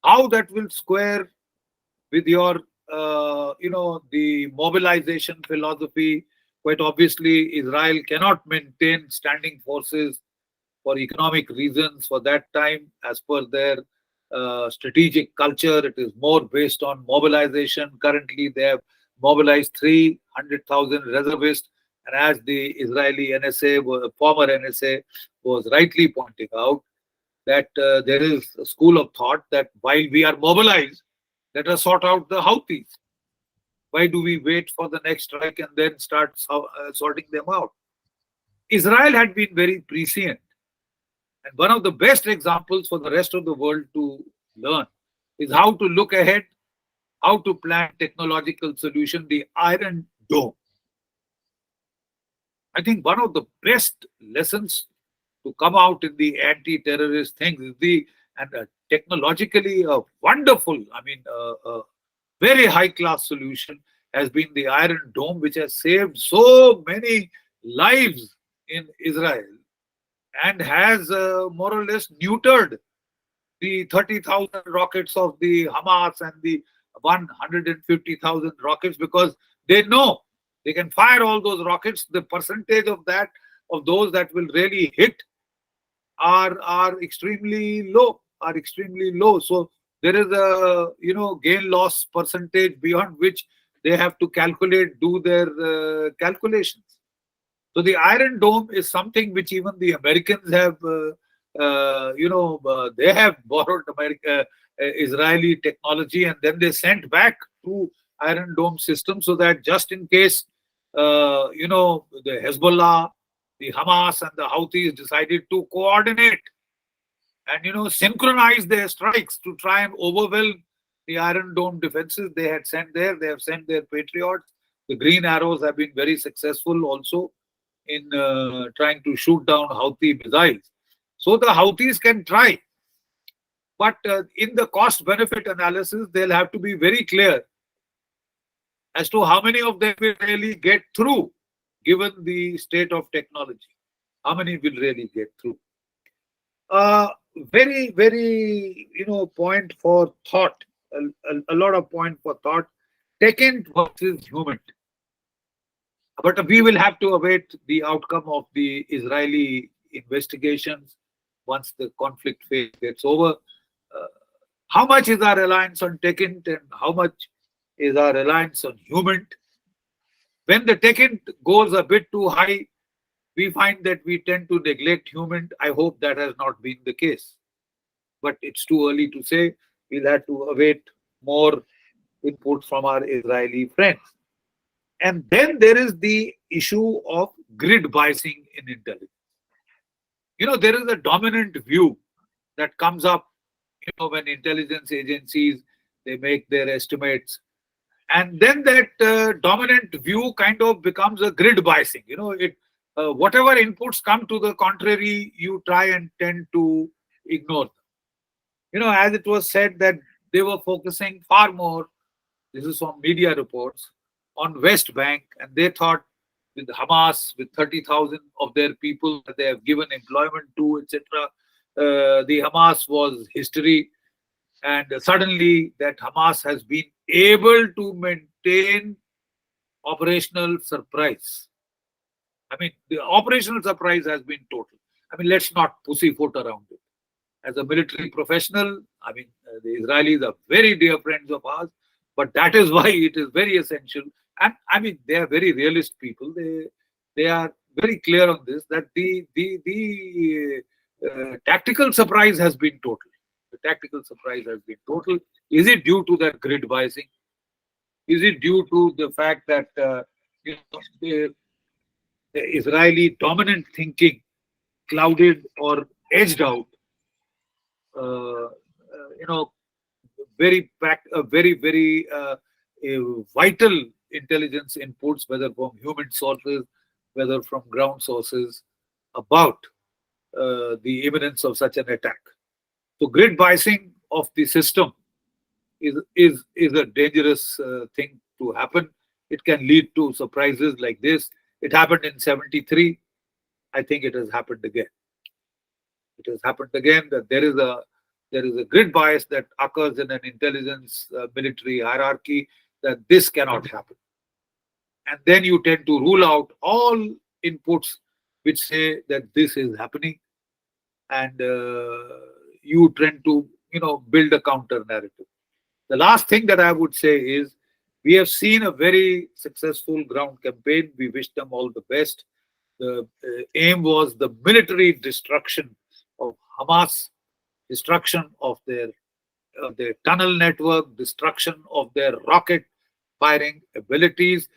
How that will square with your, the mobilization philosophy. Quite obviously, Israel cannot maintain standing forces for economic reasons for that time, as per their strategic culture. It is more based on mobilization. Currently, they have mobilized 300,000 reservists, and as the Israeli NSA, former NSA, was rightly pointing out, that there is a school of thought that while we are mobilized, let us sort out the Houthis. Why do we wait for the next strike and then start sorting them out? Israel had been very prescient. And one of the best examples for the rest of the world to learn is how to look ahead, how to plan technological solution, the Iron Dome. I think one of the best lessons to come out in the anti-terrorist things is technologically a wonderful, very high-class solution has been the Iron Dome, which has saved so many lives in Israel and has more or less neutered the 30,000 rockets of the Hamas and the 150,000 rockets, because they know they can fire all those rockets. The percentage of those that will really hit are extremely low. So there is a gain loss percentage beyond which they have to do their calculations. So the Iron Dome is something which even the Americans have they have borrowed Israeli technology, and then they sent back to Iron Dome system, so that just in case, the Hezbollah, the Hamas, and the Houthis decided to coordinate and synchronize their strikes to try and overwhelm the Iron Dome defenses. They have sent their Patriots. The Green Arrows have been very successful also in trying to shoot down Houthi missiles. So the Houthis can try, but in the cost-benefit analysis, they'll have to be very clear as to how many of them will really get through, given the state of technology. How many will really get through? Very, very, point for thought. A lot of point for thought. Second versus human. But we will have to await the outcome of the Israeli investigations once the conflict phase gets over. How much is our reliance on Tekint and how much is our reliance on human? When the Tekint goes a bit too high, we find that we tend to neglect human. I hope that has not been the case. But it's too early to say. We'll have to await more input from our Israeli friends. And then there is the issue of grid biasing in intelligence. There is a dominant view that comes up, when intelligence agencies, they make their estimates. And then that dominant view kind of becomes a grid biasing. Whatever inputs come to the contrary, you try and tend to ignore them. As it was said that they were focusing far more, this is from media reports, on West Bank, and they thought with Hamas, with 30,000 of their people that they have given employment to, etc., the Hamas was history. And suddenly that Hamas has been able to maintain operational surprise. I mean, the operational surprise has been total. I mean, let's not pussyfoot around it. As a military professional, I mean, the Israelis are very dear friends of ours, but that is why it is very essential. And I mean, they are very realist people. They are very clear on this, that the tactical surprise has been total. The tactical surprise has been total. Is it due to that grid biasing? Is it due to the fact that the Israeli dominant thinking clouded or edged out very vital intelligence inputs, whether from human sources, whether from ground sources, about the imminence of such an attack. So grid biasing of the system is a dangerous thing to happen. It can lead to surprises like this. It happened in 73. I think it has happened again. It has happened again, that there is a grid bias that occurs in an intelligence military hierarchy, that this cannot happen. And then you tend to rule out all inputs which say that this is happening, and you tend to build a counter narrative. The last thing that I would say is, we have seen a very successful ground campaign. We wish them all the best. The aim was the military destruction of Hamas, destruction of their tunnel network, destruction of their rocket firing abilities,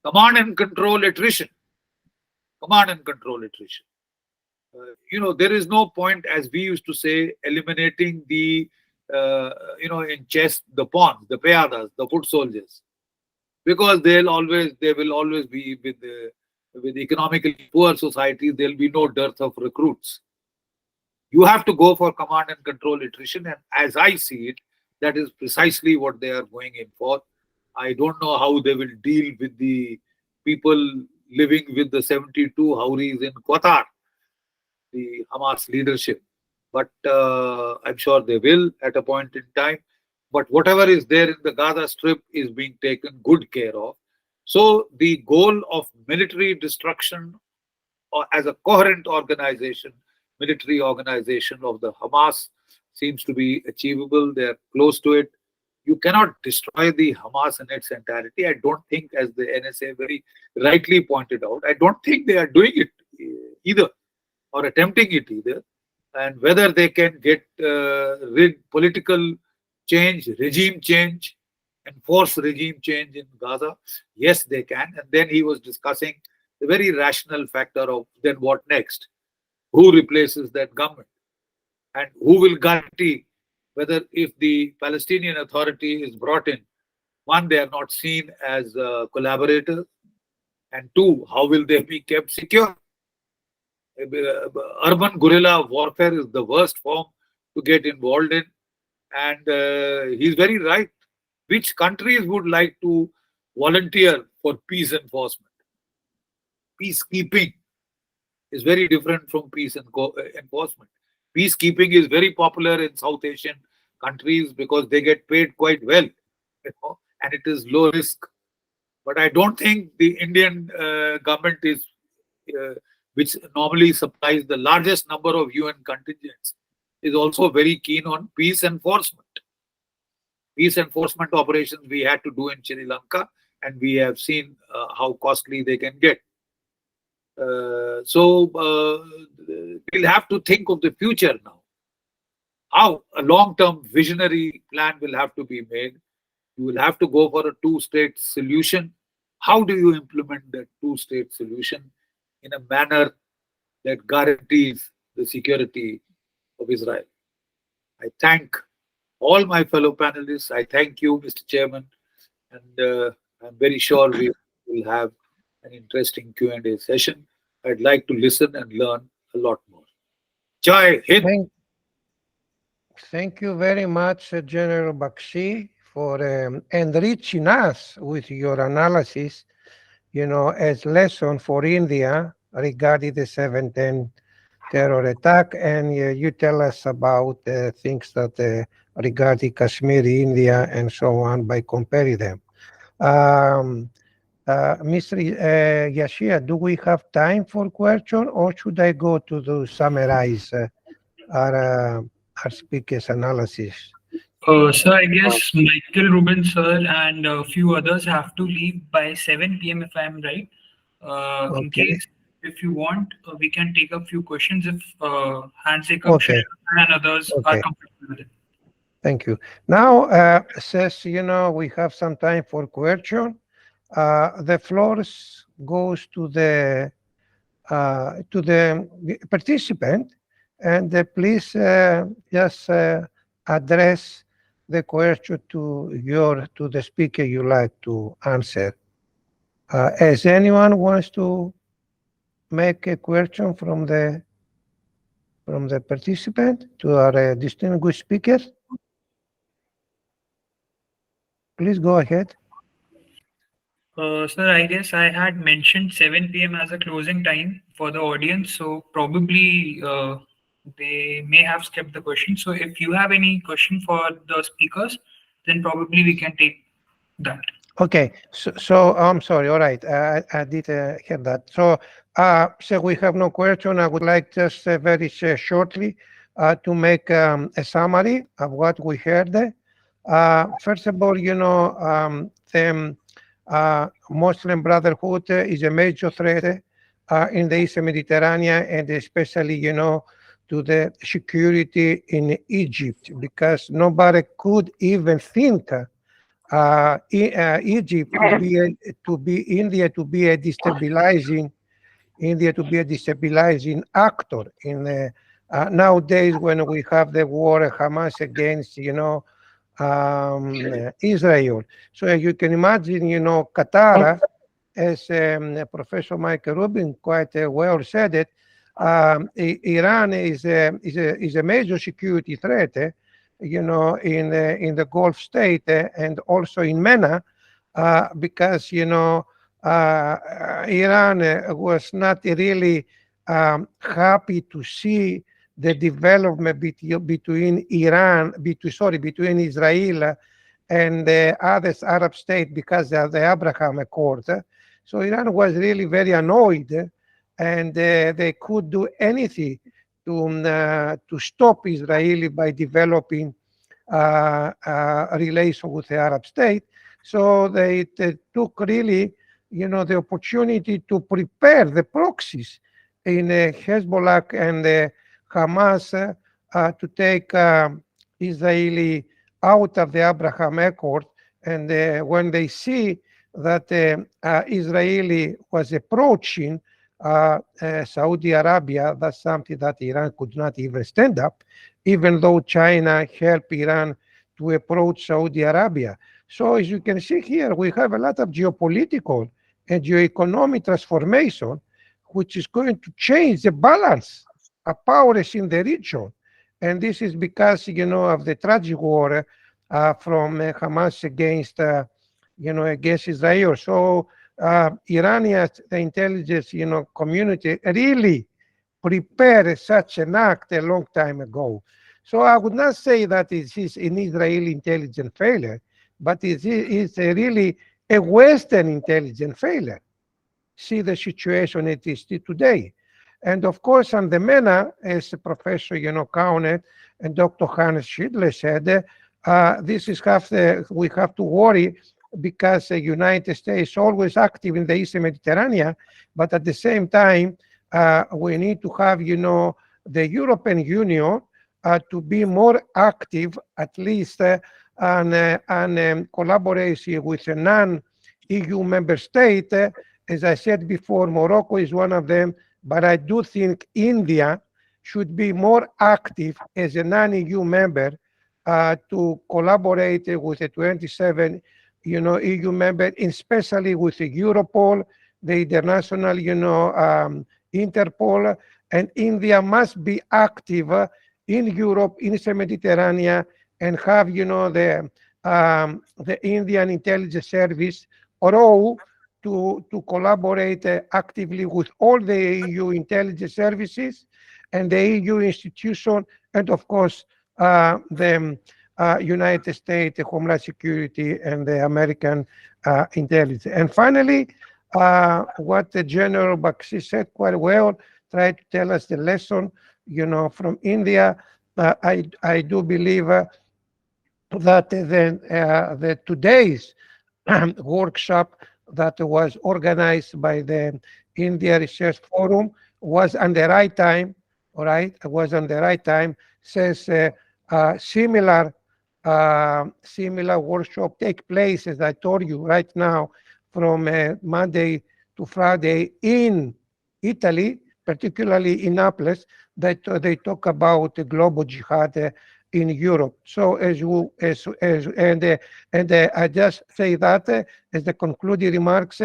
command and control attrition. Command and control attrition. There is no point, as we used to say, eliminating the, in chess, the pawns, the peyadas, the foot soldiers, because they will always be with economically poor societies. There will be no dearth of recruits. You have to go for command and control attrition, and as I see it, that is precisely what they are going in for. I don't know how they will deal with the people living with the 72 Houris in Qatar, the Hamas leadership. But I'm sure they will at a point in time. But whatever is there in the Gaza Strip is being taken good care of. So the goal of military destruction, or as a coherent organization, military organization of the Hamas, seems to be achievable. They are close to it. You cannot destroy the Hamas in its entirety. I don't think, as the NSA very rightly pointed out, I don't think they are doing it either, or attempting it either. and whether they can get political change, regime change, enforce regime change in Gaza. Yes, they can. And then he was discussing the very rational factor of then what next? Who replaces that government? And who will guarantee whether if the Palestinian Authority is brought in, one, they are not seen as collaborators, and two, how will they be kept secure? Urban guerrilla warfare is the worst form to get involved in, and he's very right. Which countries would like to volunteer for peace enforcement? Peacekeeping is very different from peace enforcement. Peacekeeping is very popular in South Asian countries because they get paid quite well, and it is low risk. But I don't think the Indian government is, which normally supplies the largest number of UN contingents, is also very keen on peace enforcement. Peace enforcement operations we had to do in Sri Lanka, and we have seen how costly they can get. So we'll have to think of the future now. How a long-term visionary plan will have to be made. You will have to go for a two-state solution. How do you implement that two-state solution in a manner that guarantees the security of Israel? I thank all my fellow panelists. I thank you, Mr. Chairman, and I'm very sure we will have an interesting Q&A session. I'd like to listen and learn a lot more. Jai Hind. Thank you very much, General Bakshi, for enriching us with your analysis, as lesson for India regarding the 7/11 terror attack, and you tell us about things that regarding Kashmir, India, and so on by comparing them. Mr. Yashia, do we have time for question, or should I go to summarize our speaker's analysis? Sir, I guess Michael Rubin, sir, and a few others have to leave by 7 p.m. if I'm right. In Okay. case, if you want, we can take a few questions if Handshake Okay. and others are Okay. comfortable with it. Thank you. Now, since we have some time for question, the floor goes to the participant, and please just address the question to the speaker you like to answer. As anyone wants to make a question from the participant to our distinguished speaker? Please go ahead. Sir, I guess I had mentioned 7 p.m. as a closing time for the audience, so probably they may have skipped the question. So if you have any question for the speakers, then probably we can take that. Okay, so I'm sorry. All right, I did hear that. So we have no question. I would like just very shortly to make a summary of what we heard. First of all, the Muslim Brotherhood is a major threat in the Eastern Mediterranean, and especially, to the security in Egypt, because nobody could even think Egypt to be India to be a destabilizing actor in nowadays when we have the war Hamas against Israel. So you can imagine, Qatar, as Professor Michael Rubin quite well said it, Iran is a major security threat, in the Gulf state and also in MENA, because Iran was not really happy to see the development between Israel and the other Arab state because of the Abraham Accord. So Iran was really very annoyed, and they could do anything to stop Israel by developing a relation with the Arab state. So they took really, the opportunity to prepare the proxies in Hezbollah and Hamas to take Israeli out of the Abraham Accord. And when they see that Israeli was approaching Saudi Arabia, that's something that Iran could not even stand up, even though China helped Iran to approach Saudi Arabia. So as you can see here, we have a lot of geopolitical and geoeconomic transformation, which is going to change the balance of powers in the region. And this is because, of the tragic war from Hamas against, against Israel. So Iranians, the intelligence, community really prepared such an act a long time ago. So I would not say that it is an Israeli intelligence failure, but it is really a Western intelligence failure. See the situation it is today. And of course, on the MENA, as Professor, Kaunet and Dr. Hans Schindler said, this is we have to worry because the United States is always active in the Eastern Mediterranean, but at the same time, we need to have, the European Union to be more active, at least on collaboration with a non-EU member state. As I said before, Morocco is one of them, but I do think India should be more active as a non-EU member to collaborate with the 27, EU member, especially with the Europol, the international, Interpol, and India must be active in Europe, in the Mediterranean, and have, the Indian intelligence service role to collaborate actively with all the EU intelligence services and the EU institution, and of course, the United States Homeland Security and the American intelligence. And finally, what the General Bakshi said quite well, tried to tell us the lesson, from India. I do believe that the today's workshop that was organized by the India Research Forum was on the right time, all right? It was on the right time, since similar workshop take place, as I told you, right now, from Monday to Friday in Italy, particularly in Naples, that they talk about the global jihad in Europe. So I just say that as the concluding remarks,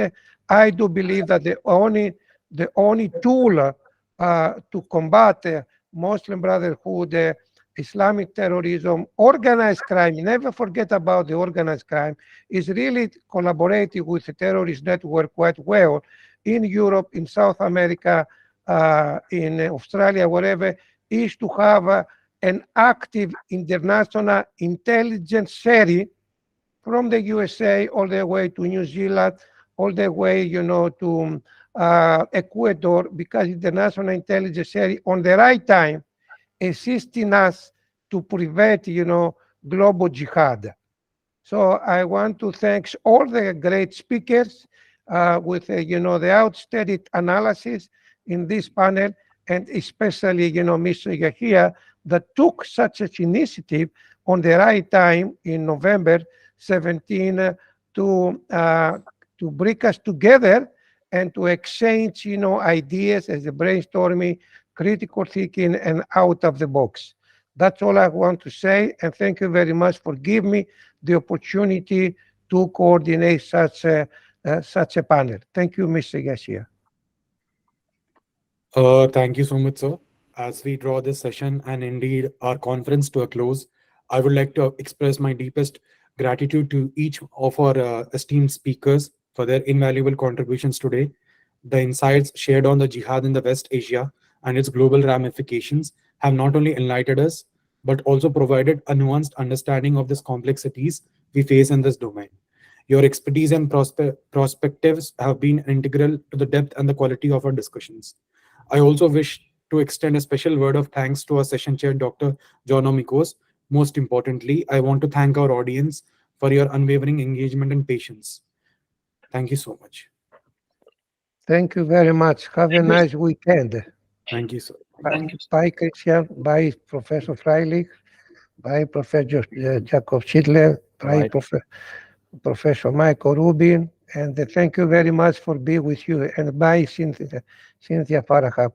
I do believe that the only tool to combat Muslim Brotherhood, Islamic terrorism, organized crime, never forget about the organized crime, is really collaborating with the terrorist network quite well in Europe, in South America, in Australia, wherever, is to have an active international intelligence sharing from the USA all the way to New Zealand, all the way, to Ecuador, because international intelligence sharing on the right time, assisting us to prevent, global jihad. So I want to thank all the great speakers with, the outstanding analysis in this panel, and especially, Mr. Yahia, that took such an initiative on the right time in November 17 to bring us together and to exchange, ideas as a brainstorming, critical thinking, and out of the box. That's all I want to say, and thank you very much for giving me the opportunity to coordinate such a panel. Thank you, Mr. Garcia. Thank you so much, sir. As we draw this session and indeed our conference to a close, I would like to express my deepest gratitude to each of our esteemed speakers for their invaluable contributions today. The insights shared on the jihad in the West Asia and its global ramifications have not only enlightened us, but also provided a nuanced understanding of the complexities we face in this domain. Your expertise and perspectives have been integral to the depth and the quality of our discussions. I also wish to extend a special word of thanks to our session chair, Dr. John Omikos. Most importantly, I want to thank our audience for your unwavering engagement and patience. Thank you so much. Thank you very much. Have a nice weekend. Thank you, sir. Thank you. Bye, Christian. Bye, Professor Freilich. Bye, Professor Jacob Schindler. Bye, Right. Professor Michael Rubin. And thank you very much for being with you. And bye, Cynthia Farahap.